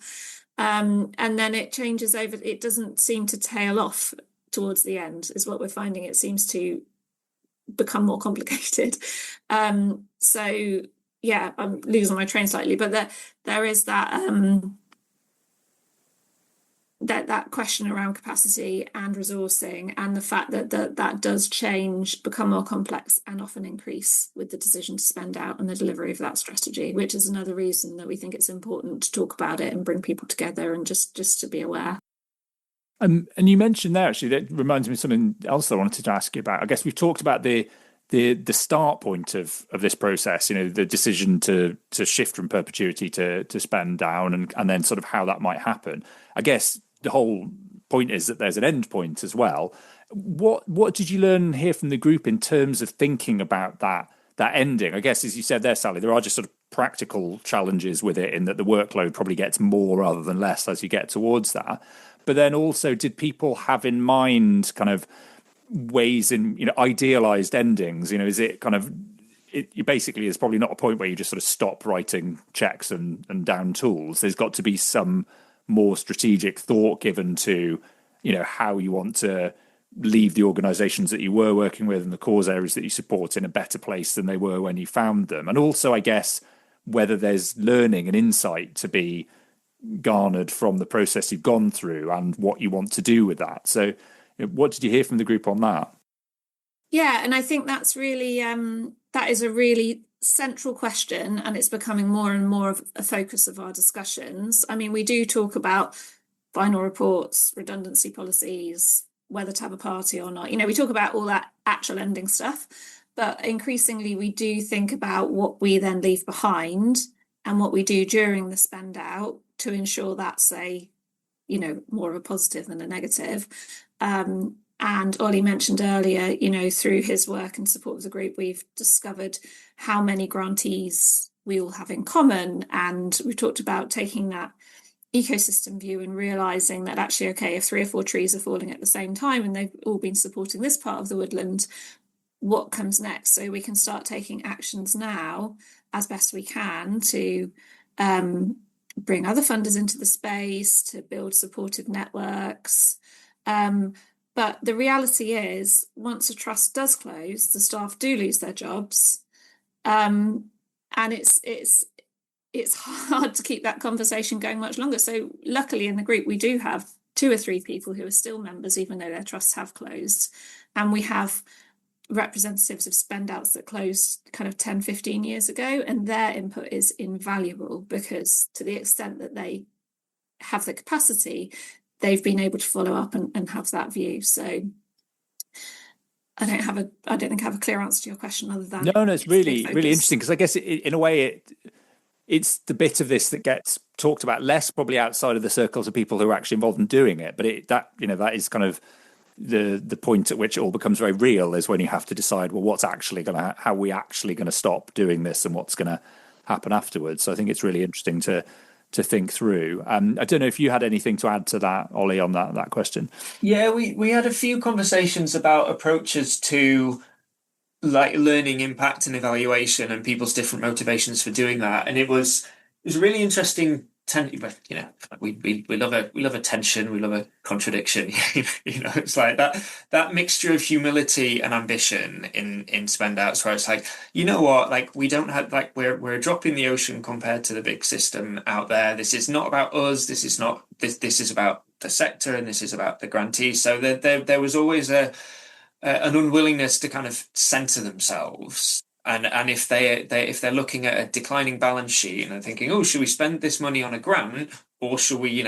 and then it changes over. It doesn't seem to tail off towards the end, is what we're finding. It seems to become more complicated. So yeah, I'm losing my train slightly, but there is that question around capacity and resourcing, and the fact that does change, become more complex, and often increase with the decision to spend out and the delivery of that strategy, which is another reason that we think it's important to talk about it and bring people together and just to be aware. And you mentioned there, actually, that reminds me of something else I wanted to ask you about. I guess we've talked about the start point of this process, the decision to shift from perpetuity to spend down, and then sort of how that might happen. I guess the whole point is that there's an end point as well. What did you learn here from the group in terms of thinking about that ending? I guess, as you said there, Sally, there are just sort of practical challenges with it, in that the workload probably gets more rather than less as you get towards that. But then also, did people have in mind kind of ways in, idealized endings? Is it kind of, it basically is probably not a point where you just sort of stop writing checks and down tools. There's got to be some more strategic thought given to, how you want to leave the organizations that you were working with and the cause areas that you support in a better place than they were when you found them. And also, I guess, whether there's learning and insight to be garnered from the process you've gone through and what you want to do with that. So what did you hear from the group on that? Yeah, and I think that's really, that is a really central question, and it's becoming more and more of a focus of our discussions. I mean, we do talk about final reports, redundancy policies, whether to have a party or not. We talk about all that actual ending stuff, but increasingly we do think about what we then leave behind and what we do during the spend out to ensure that's more of a positive than a negative. And Oli mentioned earlier, through his work and support of the group, we've discovered how many grantees we all have in common. And we talked about taking that ecosystem view and realizing that actually, okay, if 3 or 4 trees are falling at the same time and they've all been supporting this part of the woodland, what comes next? So we can start taking actions now as best we can to bring other funders into the space, to build supportive networks. But the reality is, once a trust does close, the staff do lose their jobs, and it's hard to keep that conversation going much longer. So luckily in the group, we do have 2 or 3 people who are still members, even though their trusts have closed. And we have representatives of spend outs that closed kind of 10, 15 years ago, and their input is invaluable, because to the extent that they have the capacity, they've been able to follow up and have that view. So I don't think I have a clear answer to your question other than no, it's really interesting, because I guess in a way it's the bit of this that gets talked about less, probably outside of the circles of people who are actually involved in doing it. But that is kind of the point at which it all becomes very real, is when you have to decide, well, how are we actually going to stop doing this, and what's going to happen afterwards. So I think it's really interesting to think through. I don't know if you had anything to add to that, Oli, on that question. Yeah, we had a few conversations about approaches to like learning, impact, and evaluation, and people's different motivations for doing that. And it was really interesting. We love a tension, we love a contradiction. It's like that mixture of humility and ambition in spend outs, where it's like, what, we don't have, we're a drop in the ocean compared to the big system out there. This is not about us. This is about the sector, and this is about the grantees. So there was always an unwillingness to kind of center themselves. And if they're looking at a declining balance sheet and they're thinking, oh, should we spend this money on a grant, or should we,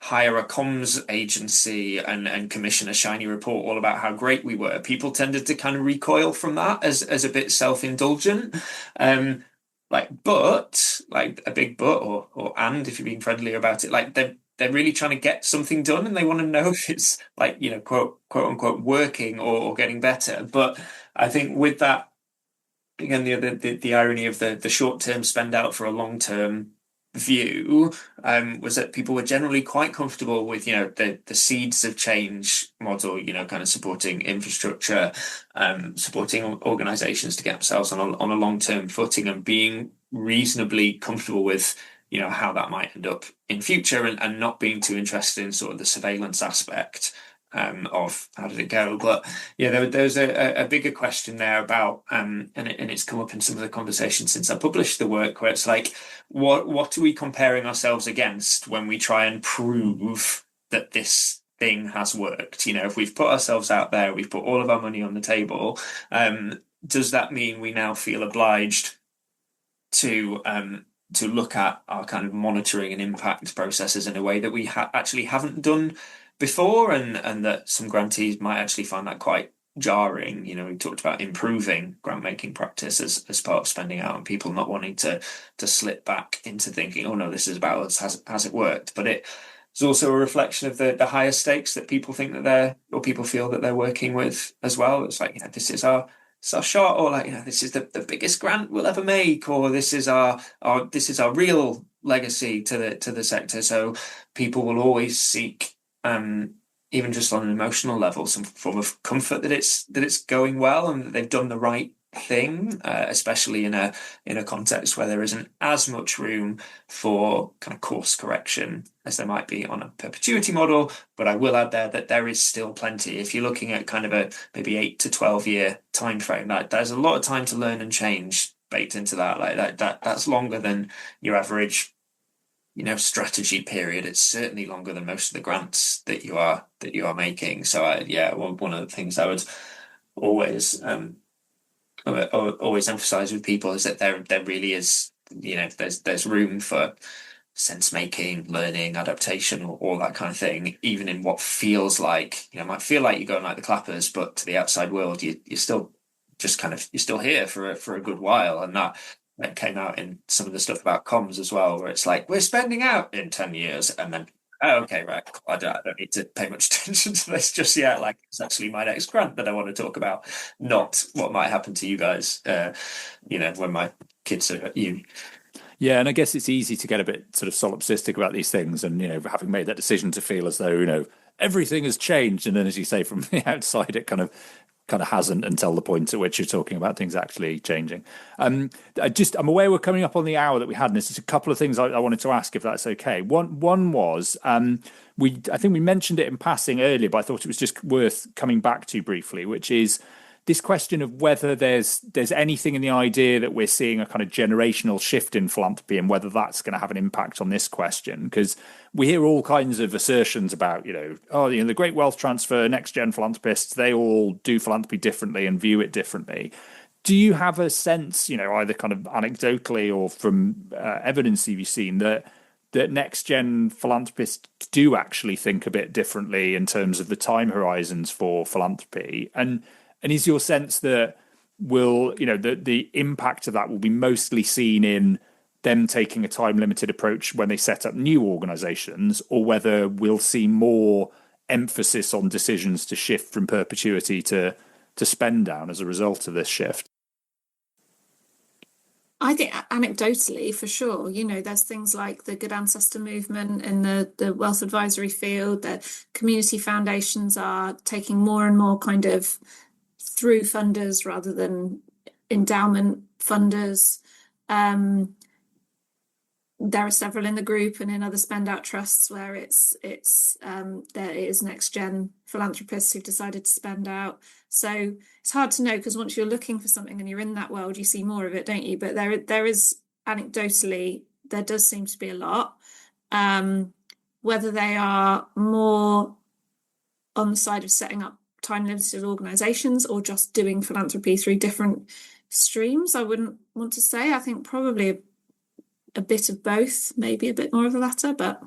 hire a comms agency and commission a shiny report all about how great we were? People tended to kind of recoil from that as a bit self-indulgent. But a big but, or and if you're being friendlier about it, they're really trying to get something done, and they want to know if it's quote unquote working or getting better. But I think with that, again, the irony of the short-term spend out for a long-term view was that people were generally quite comfortable with the seeds of change model, kind of supporting infrastructure, supporting organizations to get themselves on a long-term footing, and being reasonably comfortable with how that might end up in future, and not being too interested in sort of the surveillance aspect. of how did it go. But yeah, there's a bigger question there about and it's come up in some of the conversations since I published the work, where it's like, what are we comparing ourselves against when we try and prove that this thing has worked? If we've put ourselves out there, we've put all of our money on the table, does that mean we now feel obliged to look at our kind of monitoring and impact processes in a way that we actually haven't done before, and that some grantees might actually find that quite jarring? We talked about improving grant making practice as part of spending out, and people not wanting to slip back into thinking, oh no, this is about us, has it worked? But it's also a reflection of the higher stakes that people think that people feel that they're working with as well. It's like, this is our shot, or like, this is the biggest grant we'll ever make, or this is our real legacy to the sector. So people will always seek, even just on an emotional level, some form of comfort that it's going well and that they've done the right thing, especially in a context where there isn't as much room for kind of course correction as there might be on a perpetuity model. But I will add there that there is still plenty. If you're looking at kind of a maybe 8 to 12 year time frame, that there's a lot of time to learn and change baked into that. Like that's longer than your average strategy period. It's certainly longer than most of the grants that you are making. So one of the things I would always emphasize with people is that there really is, there's room for sense making, learning, adaptation, or all that kind of thing, even in what feels like, might feel like you're going like the clappers, but to the outside world, you're still just you're still here for a good while. And that came out in some of the stuff about comms as well, where it's like, we're spending out in 10 years, and then, oh, okay, right, I don't need to pay much attention to this just yet. Like, it's actually my next grant that I want to talk about, not what might happen to you guys, when my kids are at uni. Yeah, and I guess it's easy to get a bit sort of solipsistic about these things, and having made that decision, to feel as though everything has changed, and then, as you say, from the outside, it kind of hasn't, until the point at which you're talking about things actually changing. I'm aware we're coming up on the hour that we had, and there's just a couple of things I wanted to ask, if that's okay. One was, I think we mentioned it in passing earlier, but I thought it was just worth coming back to briefly, which is this question of whether there's anything in the idea that we're seeing a kind of generational shift in philanthropy, and whether that's going to have an impact on this question. Because we hear all kinds of assertions about, the great wealth transfer, next gen philanthropists, they all do philanthropy differently and view it differently. Do you have a sense, either kind of anecdotally or from evidence you've seen, that next gen philanthropists do actually think a bit differently in terms of the time horizons for philanthropy? And is your sense that the impact of that will be mostly seen in them taking a time-limited approach when they set up new organisations, or whether we'll see more emphasis on decisions to shift from perpetuity to spend down as a result of this shift? I think anecdotally, for sure, there's things like the Good Ancestor movement in the wealth advisory field, that community foundations are taking more and more kind of through funders rather than endowment funders. There are several in the group and in other spend out trusts where there is next gen philanthropists who've decided to spend out. So it's hard to know, because once you're looking for something and you're in that world, you see more of it, don't you? But there is anecdotally, there does seem to be a lot. Whether they are more on the side of setting up time limited organizations or just doing philanthropy through different streams, I wouldn't want to say. I think probably a bit of both, maybe a bit more of the latter. But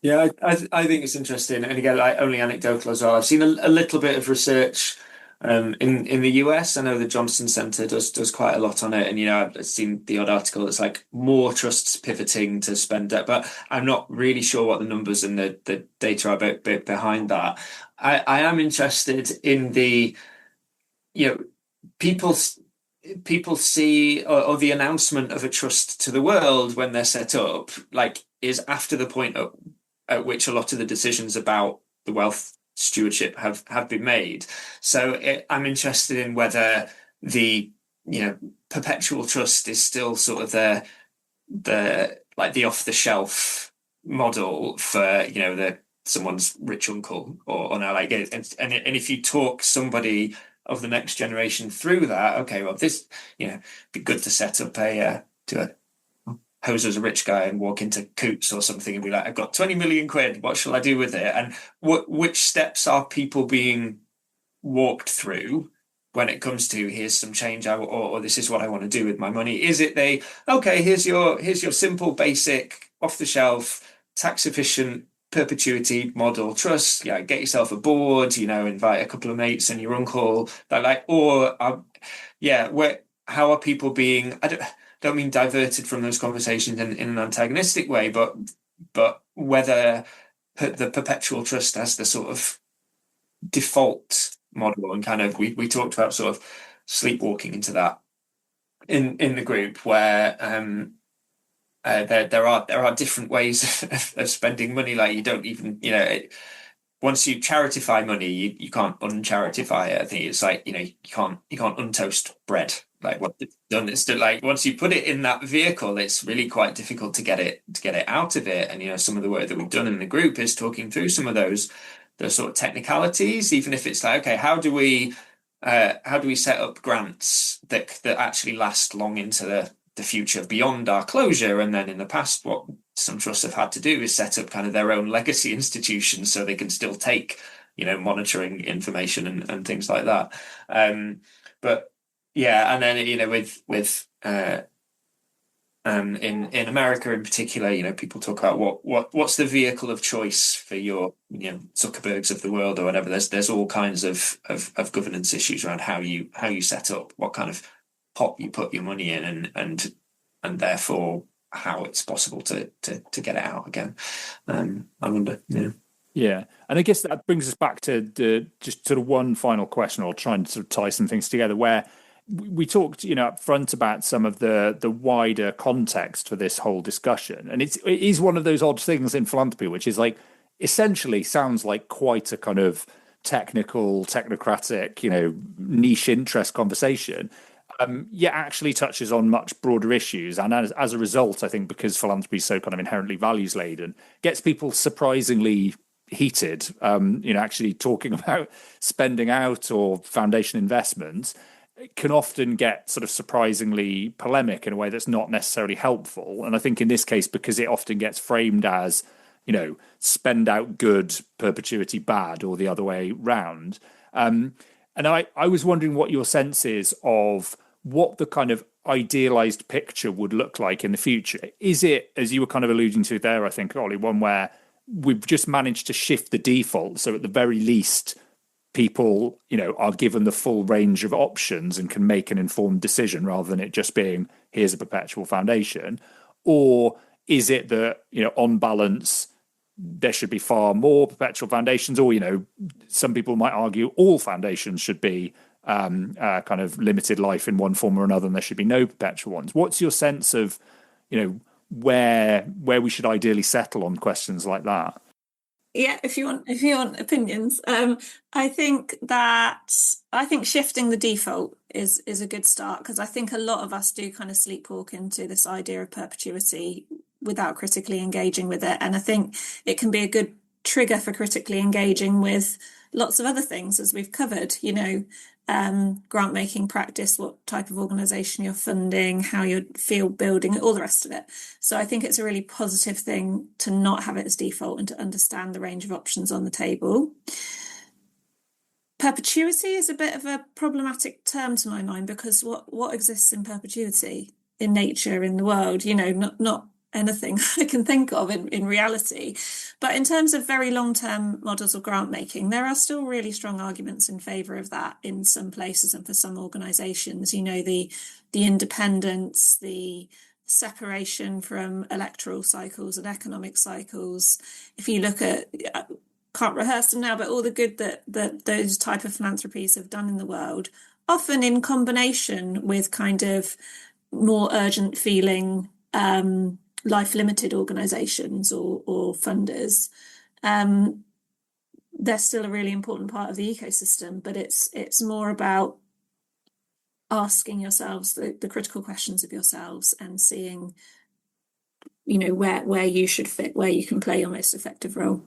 yeah, I think it's interesting, and again, only anecdotal as well. I've seen a little bit of research in the US. I know the Johnson Center does quite a lot on it, and I've seen the odd article that's like more trusts pivoting to spend debt, but I'm not really sure what the numbers and the data are behind that. I am interested in the people see, or the announcement of a trust to the world when they're set up, like, is after the point at which a lot of the decisions about the wealth stewardship have been made. So I'm interested in whether the perpetual trust is still sort of the off the shelf model for the someone's rich uncle or now like and if you talk somebody of the next generation through that, okay, well, this, be good to set up to pose as a rich guy and walk into Coots or something and be like, I've got 20 million quid, what shall I do with it? And which steps are people being walked through when it comes to, here's some change, or this is what I want to do with my money? Is it okay, here's your simple, basic, off the shelf, tax efficient perpetuity model trust, get yourself a board, invite a couple of mates and your uncle, how are people being, I don't mean diverted from those conversations in an antagonistic way, but whether the perpetual trust as the sort of default model, and kind of we talked about sort of sleepwalking into that in the group, where there are different ways of spending money. Like, you don't even, once you charitify money, you can't uncharitify it. I think it's like, you can't untoast bread. Like, what it's done, it's still like, once you put it in that vehicle, it's really quite difficult to get it out of it. And some of the work that we've done in the group is talking through some of those sort of technicalities, even if it's like, okay, how do we set up grants that actually last long into the future beyond our closure? And then in the past, what some trusts have had to do is set up kind of their own legacy institutions so they can still take, monitoring information and things like that. But yeah, and then with in America in particular, people talk about what's the vehicle of choice for your, Zuckerbergs of the world or whatever. There's all kinds of governance issues around how you set up, what kind of pot you put your money in, and therefore how it's possible to get it out again. I wonder. Yeah, and I guess that brings us back to just sort of one final question, or trying to sort of tie some things together, where we talked, up front about some of the wider context for this whole discussion, and it is one of those odd things in philanthropy, which is like essentially sounds like quite a kind of technocratic, niche interest conversation. Yet actually touches on much broader issues, and as a result, I think because philanthropy is so kind of inherently values laden, gets people surprisingly heated. Actually talking about spending out or foundation investments can often get sort of surprisingly polemic in a way that's not necessarily helpful. And I think in this case, because it often gets framed as, spend out good, perpetuity bad, or the other way round. And I was wondering what your sense is of what the kind of idealized picture would look like in the future. Is it, as you were kind of alluding to there, I think, Oli, one where we've just managed to shift the default, so at the very least people, are given the full range of options and can make an informed decision rather than it just being, here's a perpetual foundation? Or is it that, on balance, there should be far more perpetual foundations? Or, some people might argue all foundations should be kind of limited life in one form or another, and there should be no perpetual ones. What's your sense of, where we should ideally settle on questions like that? Yeah, if you want opinions, I think shifting the default is a good start, because I think a lot of us do kind of sleepwalk into this idea of perpetuity without critically engaging with it, and I think it can be a good trigger for critically engaging with lots of other things, as we've covered. Grant making practice, what type of organisation you're funding, how you feel building, all the rest of it. So I think it's a really positive thing to not have it as default and to understand the range of options on the table. Perpetuity is a bit of a problematic term to my mind, because what exists in perpetuity in nature, in the world, not anything I can think of in reality. But in terms of very long-term models of grant making, there are still really strong arguments in favour of that in some places and for some organisations. The independence, the separation from electoral cycles and economic cycles. If you look at, can't rehearse them now, but all the good that those type of philanthropies have done in the world, often in combination with kind of more urgent feeling life limited organisations or funders, they're still a really important part of the ecosystem. But it's more about asking yourselves the critical questions of yourselves and seeing, where you should fit, where you can play your most effective role.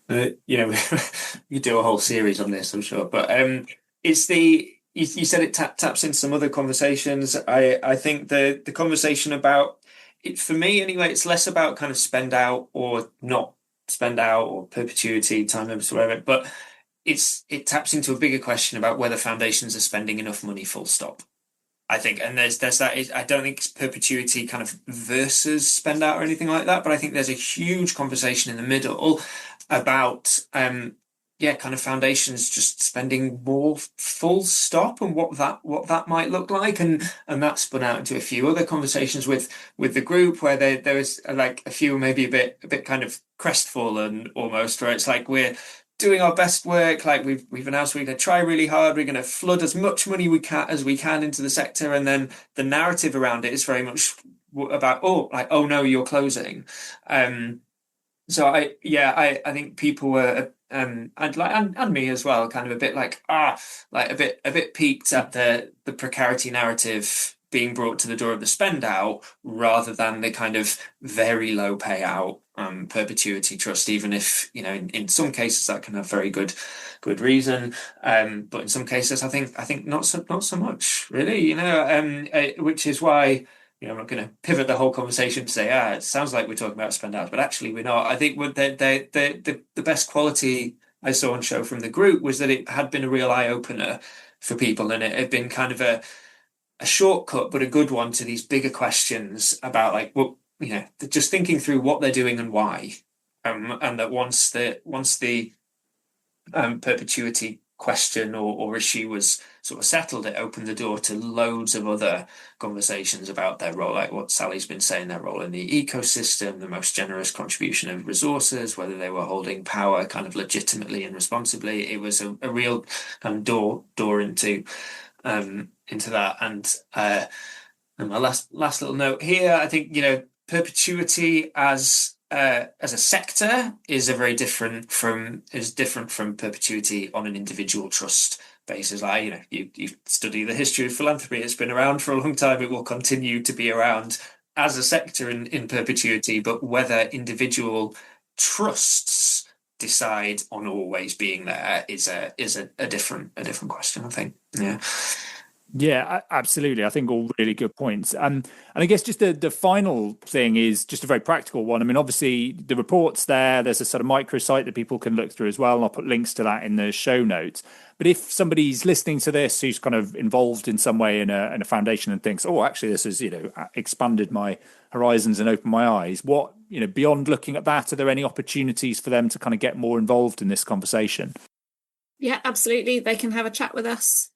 you do a whole series on this, I'm sure. But it's you said it taps into some other conversations. I think the conversation about it, for me anyway, it's less about kind of spend out or not spend out or perpetuity, time limits, whatever. But it taps into a bigger question about whether foundations are spending enough money, full stop. I think, and there's that. I don't think it's perpetuity kind of versus spend out or anything like that, but I think there's a huge conversation in the middle about kind of foundations just spending more, full stop, and what that might look like, and that spun out into a few other conversations with the group where there was like a few maybe a bit kind of crestfallen almost, where it's like we're doing our best work, like we've announced we're going to try really hard, we're going to flood as much money as we can into the sector, and then the narrative around it is very much about oh no, you're closing. So I think people were and me as well, kind of a bit like a bit peaked at the precarity narrative being brought to the door of the spend out, rather than the kind of very low payout perpetuity trust, even if in some cases that can have very good reason, but in some cases I think not so much really, which is why I'm not going to pivot the whole conversation to say it sounds like we're talking about spend out, but actually we're not. I think the best quality I saw on show from the group was that it had been a real eye opener for people, and it had been kind of a shortcut, but a good one, to these bigger questions about just thinking through what they're doing and why, and that once the perpetuity question or issue was sort of settled, it opened the door to loads of other conversations about their role, like what Sally's been saying, their role in the ecosystem, the most generous contribution of resources, whether they were holding power kind of legitimately and responsibly. It was a real kind of door into that. And my last little note here, I think perpetuity as a sector is different from perpetuity on an individual trust basis. You study the history of philanthropy, it's been around for a long time, it will continue to be around as a sector in perpetuity, but whether individual trusts decide on always being there is a different question, I think. Yeah, absolutely. I think all really good points. And I guess just the final thing is just a very practical one. I mean, obviously the report's there's a sort of microsite that people can look through as well, and I'll put links to that in the show notes. But if somebody's listening to this who's kind of involved in some way in a foundation and thinks, oh, actually this has expanded my horizons and opened my eyes, what beyond looking at that, are there any opportunities for them to kind of get more involved in this conversation? Yeah, absolutely. They can have a chat with us.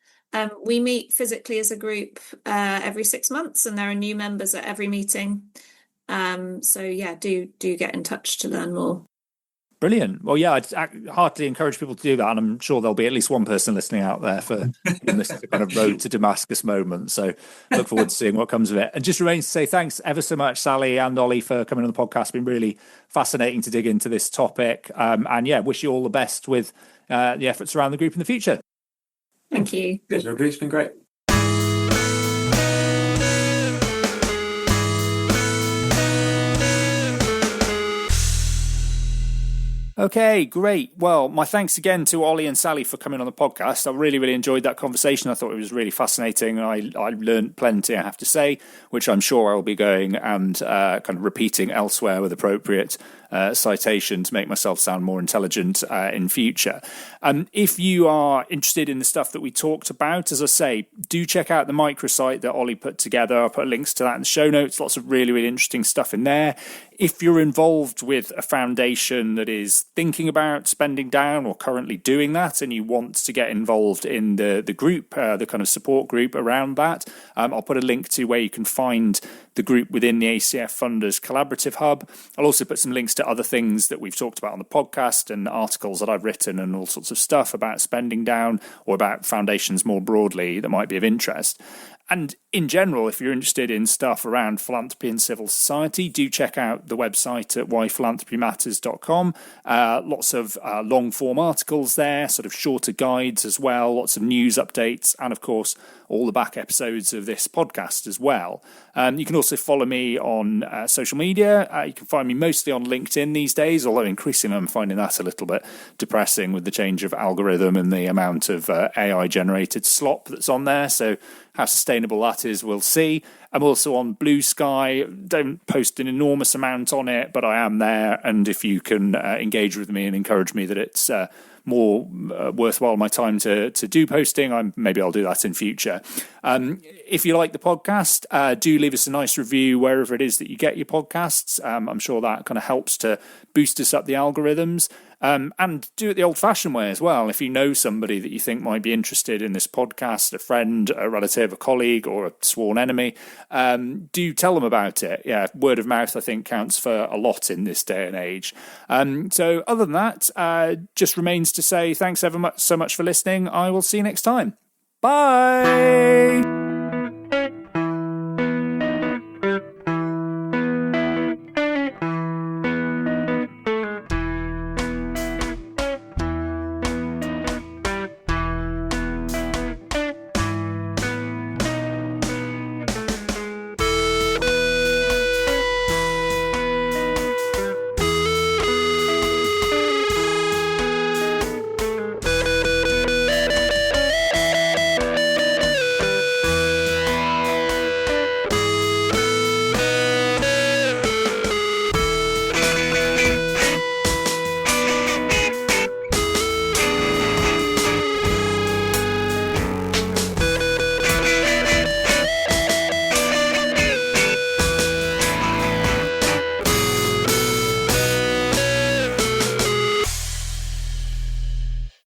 We meet physically as a group every 6 months, and there are new members at every meeting. So yeah, do get in touch to learn more. Brilliant. Well, yeah, I'd heartily encourage people to do that, and I'm sure there'll be at least one person listening out there for this kind of road to Damascus moment. So look forward to seeing what comes of it. And just remains to say thanks ever so much, Sally and Oli, for coming on the podcast. It's been really fascinating to dig into this topic. And yeah, wish you all the best with the efforts around the group in the future. Thank you. It's been great. Okay, great. Well, my thanks again to Oli and Sally for coming on the podcast. I really, really enjoyed that conversation. I thought it was really fascinating. I learned plenty, I have to say, which I'm sure I'll be going and kind of repeating elsewhere with appropriate citation to make myself sound more intelligent in future. If you are interested in the stuff that we talked about, as I say, do check out the microsite that Oli put together. I'll put links to that in the show notes. Lots of really, really interesting stuff in there. If you're involved with a foundation that is thinking about spending down or currently doing that, and you want to get involved in the group, the kind of support group around that, I'll put a link to where you can find the group within the ACF Funders Collaborative Hub. I'll also put some links to other things that we've talked about on the podcast and articles that I've written and all sorts of stuff about spending down or about foundations more broadly that might be of interest. And in general, if you're interested in stuff around philanthropy and civil society, do check out the website at whyphilanthropymatters.com. Lots of long-form articles there, sort of shorter guides as well, lots of news updates, and of course, all the back episodes of this podcast as well. You can also follow me on social media. You can find me mostly on LinkedIn these days, although increasingly I'm finding that a little bit depressing with the change of algorithm and the amount of AI-generated slop that's on there. So how sustainable that is, we'll see. I'm also on Blue Sky. Don't post an enormous amount on it, but I am there. And if you can engage with me and encourage me that it's more worthwhile my time to do posting, maybe I'll do that in future. If you like the podcast, do leave us a nice review wherever it is that you get your podcasts. I'm sure that kind of helps to boost us up the algorithms. And do it the old-fashioned way as well. If you know somebody that you think might be interested in this podcast, a friend, a relative, a colleague, or a sworn enemy, do tell them about it. Yeah, word of mouth, I think, counts for a lot in this day and age. So other than that, just remains to say thanks so much for listening. I will see you next time. Bye!